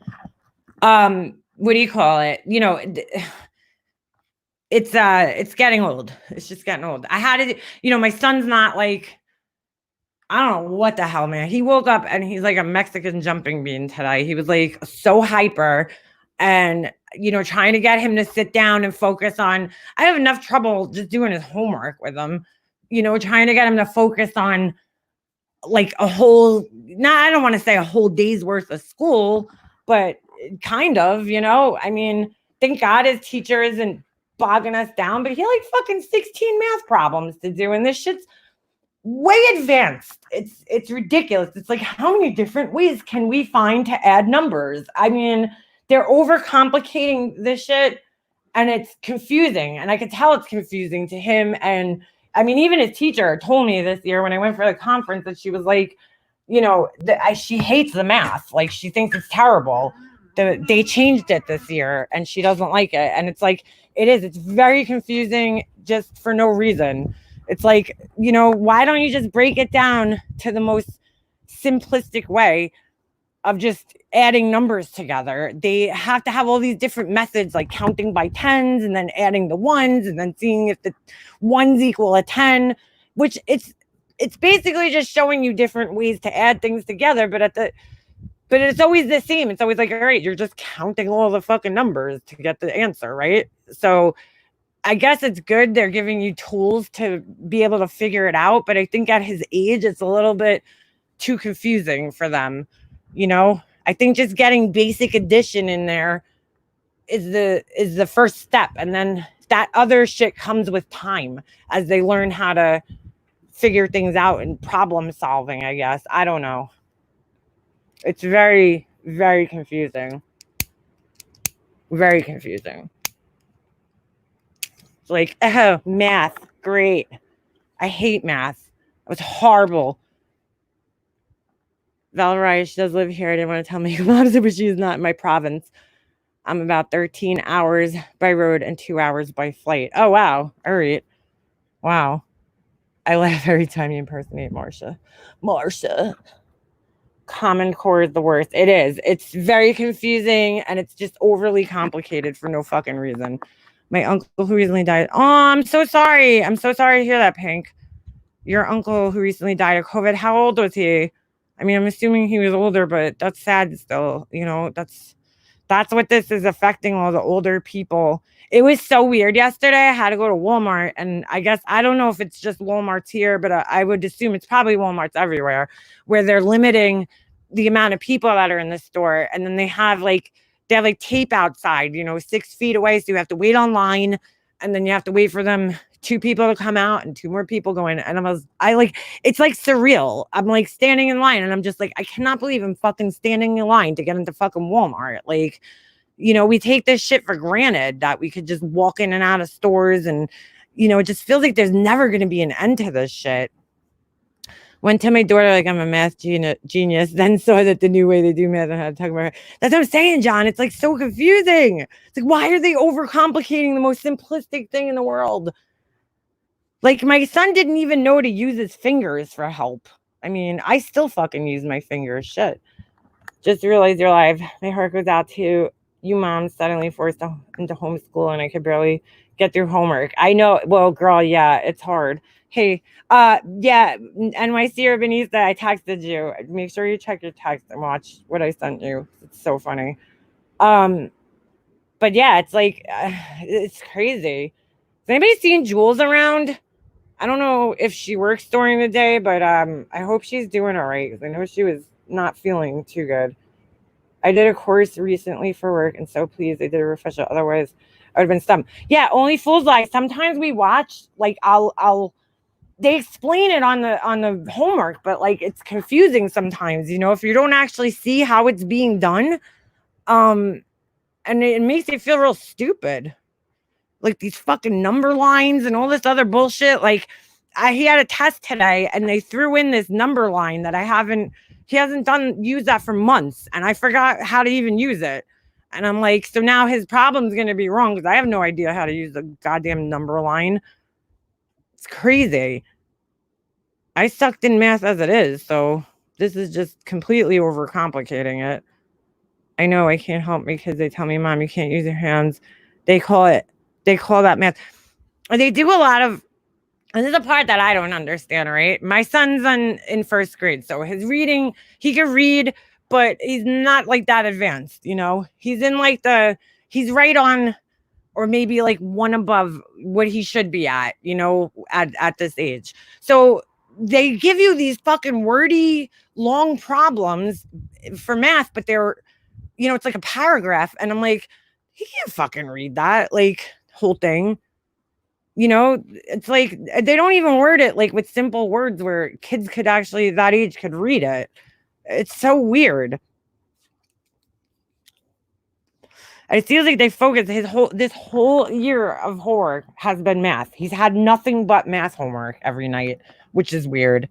What do you call it? It's getting old. It's just getting old. I had to, my son's not like, I don't know what the hell, man. He woke up and he's like a Mexican jumping bean today. He was like so hyper and, trying to get him to sit down and focus on, I have enough trouble just doing his homework with him. trying to get him to focus on like a whole, I don't want to say a whole day's worth of school, but kind of, I mean, thank God his teacher isn't bogging us down, but he like fucking 16 math problems to do. And this shit's way advanced. It's ridiculous. It's like, how many different ways can we find to add numbers? I mean, they're overcomplicating this shit and it's confusing. And I could tell it's confusing to him. And I mean, even his teacher told me this year when I went for the conference that she was like, she hates the math. Like she thinks it's terrible. They changed it this year and she doesn't like it. And it's like, it's very confusing just for no reason. It's like, why don't you just break it down to the most simplistic way of just adding numbers together? They have to have all these different methods, like counting by tens and then adding the ones and then seeing if the ones equal a 10, which it's basically just showing you different ways to add things together. But it's always the same. It's always like, all right, you're just counting all the fucking numbers to get the answer, right? So I guess it's good they're giving you tools to be able to figure it out. But I think at his age, it's a little bit too confusing for them. I think just getting basic addition in there is the first step. And then that other shit comes with time as they learn how to figure things out and problem solving, I guess. I don't know. It's very, very confusing. Very confusing. It's like, oh, math, great. I hate math. It was horrible. Valerie, she does live here. I didn't want to tell me about it, but she's not in my province. I'm about 13 hours by road and 2 hours by flight. Oh, wow. All right. Wow. I laugh every time you impersonate Marsha. Common Core is the worst. It is. It's very confusing and it's just overly complicated for no fucking reason. My uncle who recently died. Oh, I'm so sorry. I'm so sorry to hear that, Pink. Your uncle who recently died of COVID. How old was he? I mean, I'm assuming he was older, but that's sad still. That's what this is affecting, all the older people. It was so weird yesterday. I had to go to Walmart, and I guess, I don't know if it's just Walmart's here, but I would assume it's probably Walmart's everywhere, where they're limiting the amount of people that are in the store. And then they have tape outside, 6 feet away. So you have to wait online, and then you have to wait for them 2 people to come out and 2 more people go in. And it's like surreal. I'm like standing in line and I'm just like, I cannot believe I'm fucking standing in line to get into fucking Walmart. Like, we take this shit for granted that we could just walk in and out of stores and, it just feels like there's never going to be an end to this shit. Went to my daughter like I'm a math genius, then saw that the new way they do math and how to talk about her. That's what I'm saying, John. It's like so confusing. It's like, why are they overcomplicating the most simplistic thing in the world? Like, my son didn't even know to use his fingers for help. I mean, I still fucking use my fingers. Shit. Just realized you're live. My heart goes out to you moms suddenly forced into homeschool and I could barely get through homework. I know. Well, girl, yeah, it's hard. Hey, yeah, NYC or Benita, I texted you. Make sure you check your text and watch what I sent you. It's so funny. But yeah, it's like, it's crazy. Has anybody seen Jules around? I don't know if she works during the day, but I hope she's doing all right because I know she was not feeling too good. I did a course recently for work and so pleased I did a refresher. Otherwise, I would have been stumped. Yeah, only fools lie. Sometimes we watch, like they explain it on the homework, but like it's confusing sometimes, if you don't actually see how it's being done. And it makes you feel real stupid. Like these fucking number lines and all this other bullshit. Like he had a test today and they threw in this number line that he hasn't used that for months. And I forgot how to even use it. And I'm like, so now his problem's going to be wrong because I have no idea how to use the goddamn number line. It's crazy. I sucked in math as it is. So this is just completely overcomplicating it. I know I can't help my kids. They tell me, Mom, you can't use your hands. They call that math. They do a lot of, and this is the part that I don't understand, right? My son's in first grade. So his reading, he can read, but he's not like that advanced, He's in he's right on or maybe like one above what he should be at, you know, at this age. So they give you these fucking wordy, long problems for math, but they're, you know, it's like a paragraph. And I'm like, he can't fucking read that, like, whole thing. You know, it's like they don't even word it like with simple words where kids could actually, that age, could read it. It's so weird. It feels like they focus this whole year of homework has been math. He's had nothing but math homework every night, which is weird.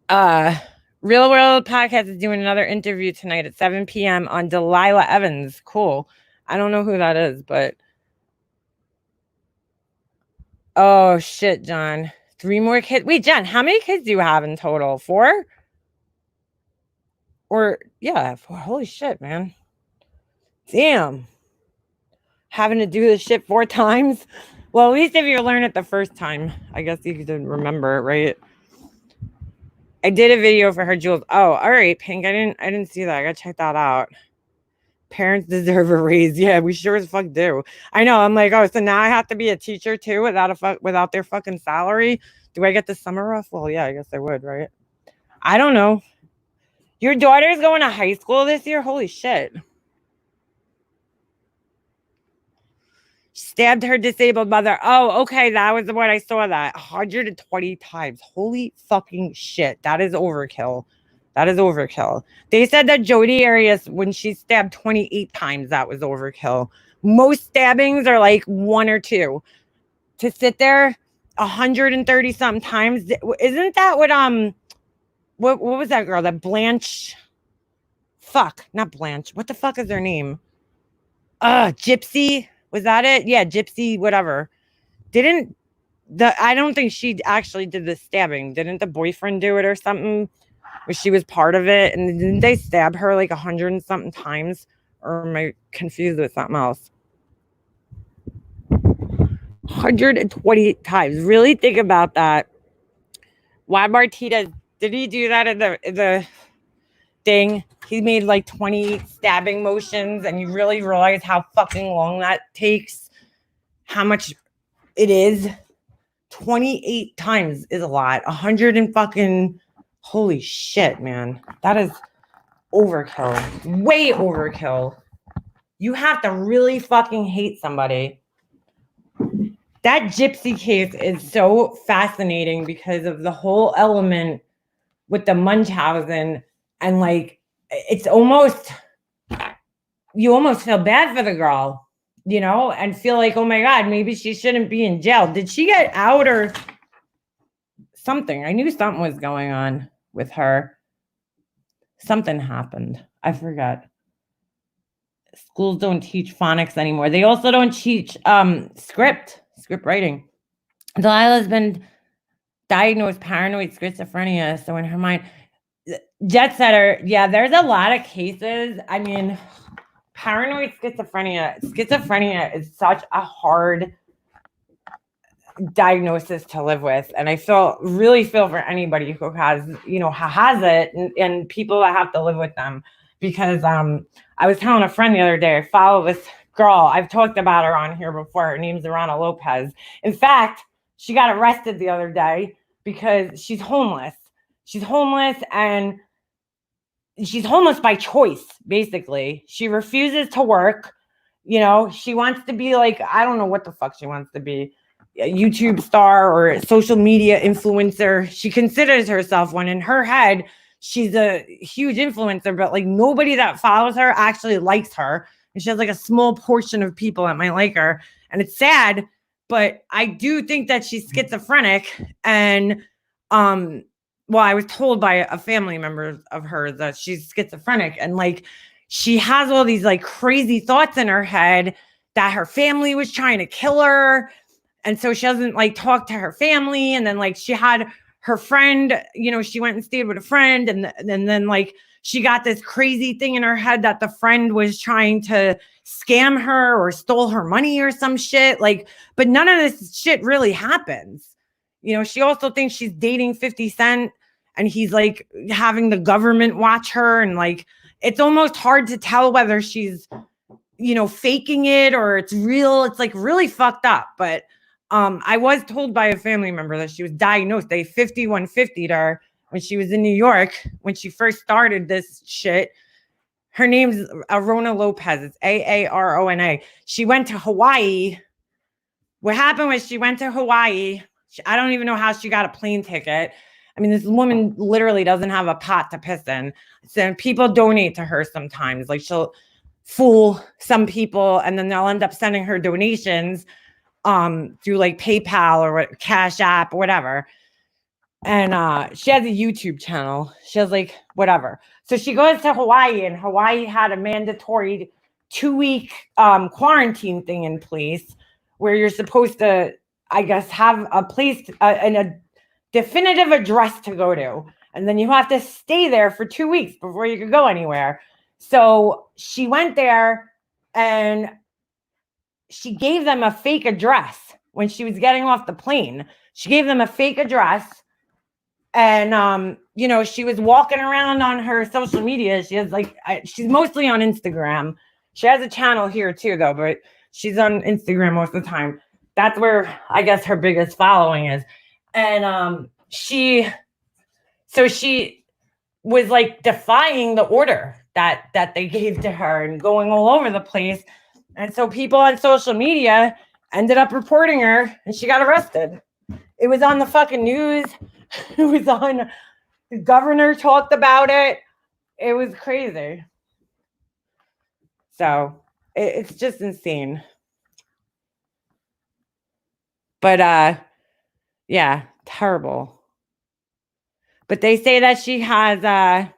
Real World Podcast is doing another interview tonight at 7 p.m. on Delilah Evans. Cool. I don't know who that is, but oh shit, John. 3 more kids. Wait, Jen, how many kids do you have in total? 4? Or yeah, 4. Holy shit, man. Damn. Having to do this shit 4 times. Well, at least if you learn it the first time, I guess you could remember it, right? I did a video for her, Jules. Oh, all right, Pink. I didn't see that. I gotta check that out. Parents deserve a raise. Yeah, we sure as fuck do. I know. I'm like, oh, so now I have to be a teacher too without their fucking salary. Do I get the summer off? Well, yeah, I guess I would, right? I don't know. Your daughter's going to high school this year? Holy shit. Stabbed her disabled mother. Oh, okay. That was the one I saw that 120 times. Holy fucking shit. That is overkill. That is overkill. They said that Jodi Arias, when she stabbed 28 times, that was overkill. Most stabbings are like 1 or 2. To sit there 130 something times. Isn't that what was that girl? That Blanche? Fuck, not Blanche. What the fuck is her name? Gypsy. Was that it? Yeah, Gypsy, whatever. I don't think she actually did the stabbing. Didn't the boyfriend do it or something? Where she was part of it? And didn't they stab her like 100 and something times? Or am I confused with something else? 120 times. Really think about that. Why Martinez, did he do that in the thing? He made like 20 stabbing motions, and you really realize how fucking long that takes, how much it is. 28 times is a lot. 100 and fucking, holy shit, man. That is overkill. Way overkill. You have to really fucking hate somebody. That Gypsy case is so fascinating because of the whole element with the Munchausen, and like, it's almost, you almost feel bad for the girl, you know, and feel like, oh my God, maybe she shouldn't be in jail. Did she get out or something? I knew something was going on with her. Something happened. I forgot. Schools don't teach phonics anymore. They also don't teach script writing. Delilah's been diagnosed paranoid schizophrenia. So in her mind, Jet Setter, yeah, there's a lot of cases. I mean, paranoid schizophrenia is such a hard diagnosis to live with. And I really feel for anybody who has it, and people that have to live with them. Because I was telling a friend the other day, I follow this girl. I've talked about her on here before. Her name's Rana Lopez. In fact, she got arrested the other day because she's homeless. She's homeless, and she's homeless by choice, basically. She refuses to work. You know, she wants to be like, I don't know what the fuck she wants to be, a YouTube star or a social media influencer. She considers herself one. In her head, she's a huge influencer, but like nobody that follows her actually likes her. And she has like a small portion of people that might like her. And it's sad, but I do think that she's schizophrenic. And well, I was told by a family member of hers that she's schizophrenic, and like she has all these like crazy thoughts in her head that her family was trying to kill her. And so she doesn't like talk to her family. And then like she had her friend, you know, she went and stayed with a friend, and then like she got this crazy thing in her head that the friend was trying to scam her or stole her money or some shit. Like, but none of this shit really happens. You know, she also thinks she's dating 50 Cent, and he's like having the government watch her. And like, it's almost hard to tell whether she's faking it or it's real. It's like really fucked up. But I was told by a family member that she was diagnosed. They 5150'd her when she was in New York when she first started this shit. Her name's Arona Lopez. It's Aarona. She went to Hawaii. What happened was she went to Hawaii. I don't even know how she got a plane ticket. I mean, this woman literally doesn't have a pot to piss in. So people donate to her sometimes. Like she'll fool some people and then they'll end up sending her donations through like PayPal or Cash App or whatever. And she has a YouTube channel. She has like whatever. So she goes to Hawaii, and Hawaii had a mandatory 2-week quarantine thing in place where you're supposed to, I guess, have a place and a definitive address to go to. And then you have to stay there for 2 weeks before you could go anywhere. So she went there and she gave them a fake address when she was getting off the plane. She gave them a fake address. And, she was walking around on her social media. She has she's mostly on Instagram. She has a channel here too, though, but she's on Instagram most of the time. That's where I guess her biggest following is. And she was like defying the order that they gave to her and going all over the place. And so people on social media ended up reporting her and she got arrested. It was on the fucking news. It was on, the governor talked about it. It was crazy. So it's just insane. But yeah, terrible. But they say that she has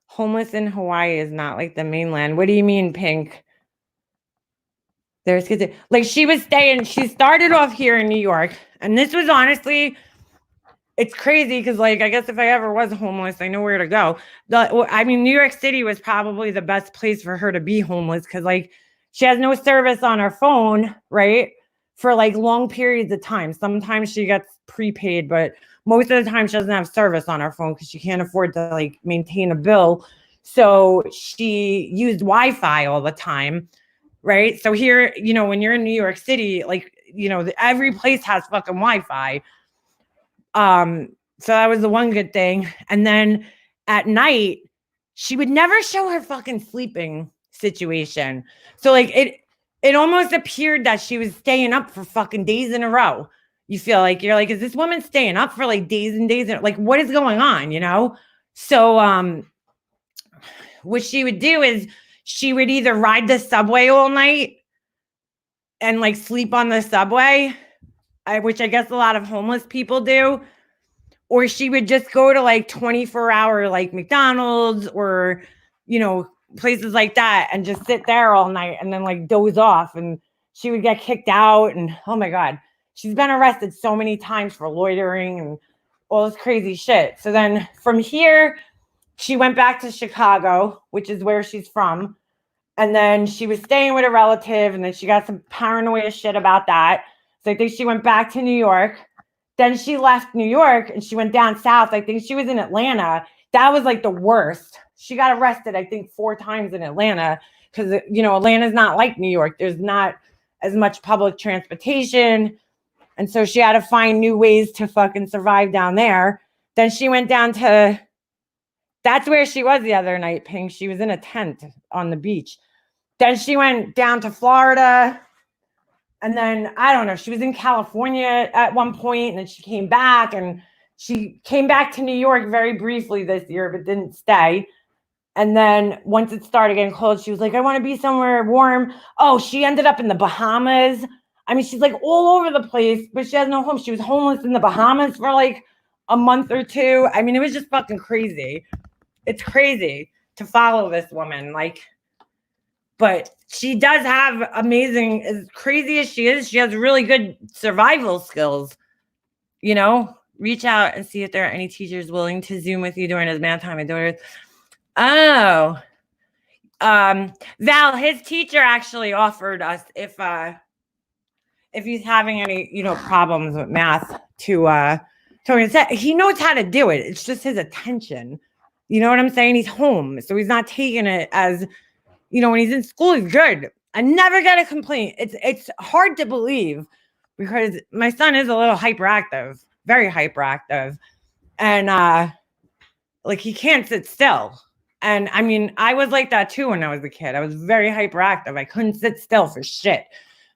homeless in Hawaii is not like the mainland. What do you mean, Pink? There's kids like she started off here in New York, and this was honestly, it's crazy because I guess if I ever was homeless, I know where to go. New York City was probably the best place for her to be homeless because she has no service on her phone, right? For long periods of time. Sometimes she gets prepaid, but most of the time she doesn't have service on her phone because she can't afford to maintain a bill. So she used Wi-Fi all the time, right? So here, when you're in New York City, every place has fucking Wi-Fi. So that was the one good thing. And then at night, she would never show her fucking sleeping situation. So it almost appeared that she was staying up for fucking days in a row. You feel you're is this woman staying up for days and days? What is going on, So what she would do is she would either ride the subway all night and sleep on the subway, which I guess a lot of homeless people do, or she would just go to 24-hour McDonald's or, places like that and just sit there all night and then doze off, and she would get kicked out. And oh my God, she's been arrested so many times for loitering and all this crazy shit. So then from here, she went back to Chicago, which is where she's from. And then she was staying with a relative, and then she got some paranoia shit about that. So I think she went back to New York. Then she left New York and she went down south. I think she was in Atlanta. That was the worst. She got arrested, I think, 4 times in Atlanta because, Atlanta's not like New York. There's not as much public transportation. And so she had to find new ways to fucking survive down there. Then she went down to, that's where she was the other night, Pink. She was in a tent on the beach. Then she went down to Florida. And then, I don't know, she was in California at one point, and then she came back, and she came back to New York very briefly this year, but didn't stay. And then once it started getting cold, she was like, I want to be somewhere warm. Oh, she ended up in the Bahamas. I mean, she's all over the place, but she has no home. She was homeless in the Bahamas for a month or 2. I mean, it was just fucking crazy. It's crazy to follow this woman. But she does have amazing, as crazy as she is, she has really good survival skills. Reach out and see if there are any teachers willing to Zoom with you during his math time. And daughters. Oh, Val, his teacher actually offered us if he's having any, problems with math to he knows how to do it. It's just his attention. You know what I'm saying? He's home, so he's not taking it as when he's in school, he's good. I never get a complaint. It's hard to believe because my son is a little hyperactive, very hyperactive. And like he can't sit still. And I mean, I was like that too when I was a kid. I was very hyperactive. I couldn't sit still for shit.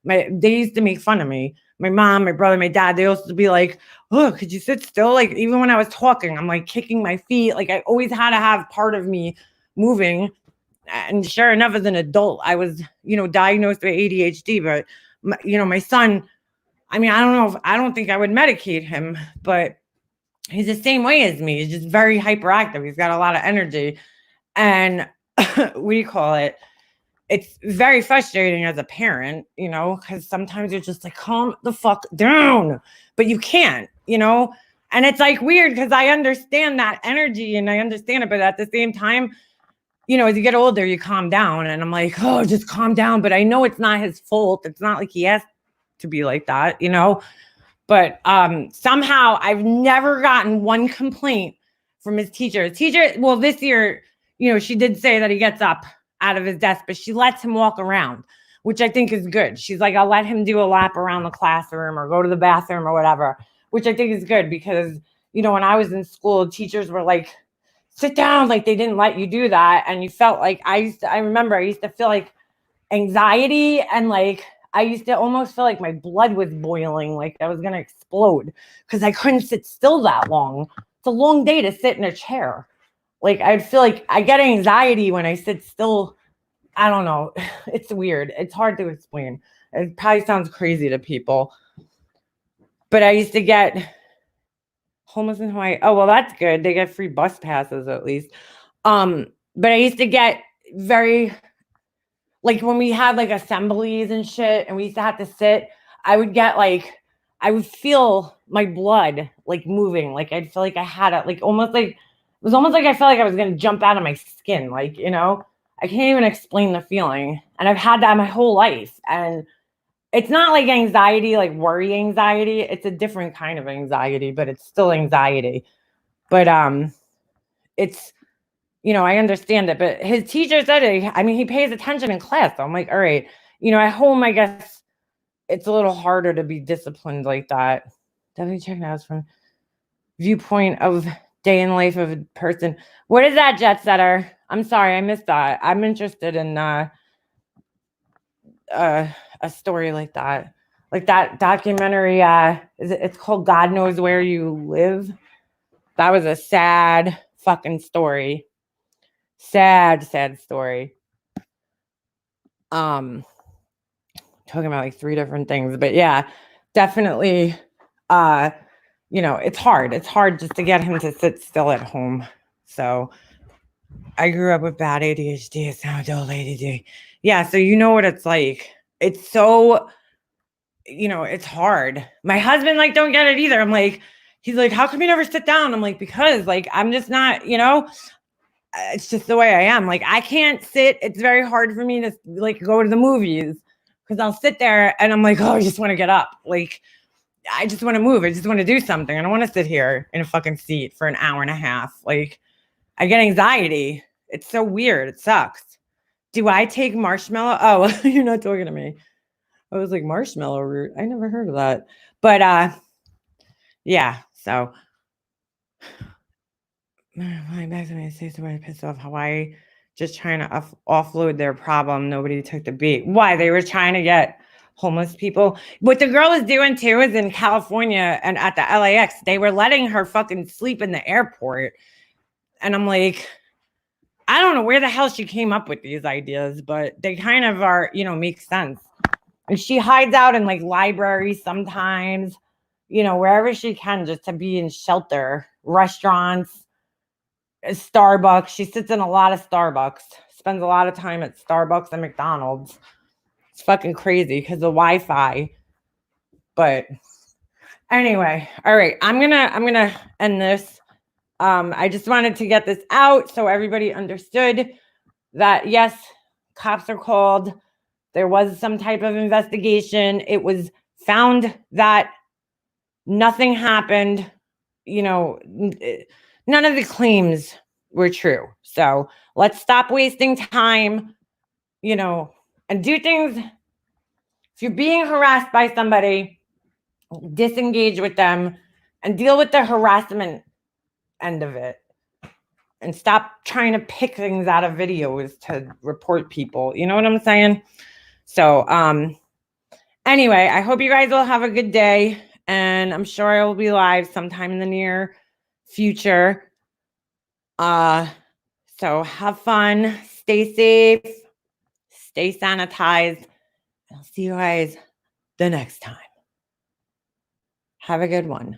They used to make fun of me. My mom, my brother, my dad, they used to be like, oh, could you sit still? Like even when I was talking, I'm like kicking my feet. Like I always had to have part of me moving. And sure enough, as an adult, I was, diagnosed with ADHD. But, my son, I mean, I don't think I would medicate him, but he's the same way as me. He's just very hyperactive. He's got a lot of energy. And what do you call it? It's very frustrating as a parent, because sometimes you're just like, calm the fuck down, but you can't, and it's like weird because I understand that energy and I understand it, but at the same time, as you get older, you calm down and I'm like, oh, just calm down. But I know it's not his fault. It's not like he has to be like that, but somehow I've never gotten one complaint from his teacher. Well, this year, she did say that he gets up out of his desk, but she lets him walk around, which I think is good. She's like, I'll let him do a lap around the classroom or go to the bathroom or whatever, which I think is good because, when I was in school, teachers were like, sit down, like they didn't let you do that. And you felt like I remember I used to feel like anxiety and like I used to almost feel like my blood was boiling, like I was going to explode because I couldn't sit still that long. It's a long day to sit in a chair. Like I'd feel like I get anxiety when I sit still. I don't know. It's weird. It's hard to explain. It probably sounds crazy to people. But I used to get homeless in Hawaii. Oh, well, that's good. They get free bus passes at least. But I used to get very, like when we had like assemblies and shit and we used to have to sit, I would feel my blood like moving. Like I'd feel like I had it, like almost like, it was almost like I felt like I was going to jump out of my skin. Like, I can't even explain the feeling. And I've had that my whole life. And it's not like anxiety, like worry anxiety. It's a different kind of anxiety, but it's still anxiety. But it's, I understand it. But his teacher said he pays attention in class. So I'm like, all right, at home, I guess it's a little harder to be disciplined like that. Definitely checking out from viewpoint of day in life of a person. What is that, Jet Setter? I'm sorry, I missed that. I'm interested in a story like that. Like that documentary, it's called God Knows Where You Live. That was a sad fucking story. Sad story. Talking about like 3 different things, but yeah, definitely, it's hard. It's hard just to get him to sit still at home. So I grew up with bad ADHD. It's now adult ADD. Yeah, so you know what it's like. It's so, it's hard. My husband like don't get it either. I'm like, he's like, how come you never sit down? I'm like, because like I'm just not, it's just the way I am. Like I can't sit. It's very hard for me to like go to the movies because I'll sit there and I'm like, oh, I just want to get up. Like I just want to move. I just want to do something. I don't want to sit here in a fucking seat for an hour and a half. Like I get anxiety. It's so weird. It sucks. Do I take marshmallow? Oh, you're not talking to me. I was like, marshmallow root. I never heard of that. But yeah, so my back to me states were pissed off Hawaii just trying to offload their problem. Nobody took the beat. Why? They were trying to get homeless people. What the girl is doing too is in California and at the LAX, they were letting her fucking sleep in the airport. And I'm like, I don't know where the hell she came up with these ideas, but they kind of are, make sense. And she hides out in like libraries sometimes, wherever she can just to be in shelter, restaurants, Starbucks. She sits in a lot of Starbucks, spends a lot of time at Starbucks and McDonald's. It's fucking crazy because the Wi-Fi. But anyway, all right, I'm gonna end this. I just wanted to get this out so everybody understood that yes, cops are called. There was some type of investigation. It was found that nothing happened. None of the claims were true. So let's stop wasting time and do things. If you're being harassed by somebody, disengage with them and deal with the harassment end of it. And stop trying to pick things out of videos to report people. You know what I'm saying? So, anyway, I hope you guys will have a good day. And I'm sure I will be live sometime in the near future. So have fun, stay safe, stay sanitized. I'll see you guys the next time. Have a good one.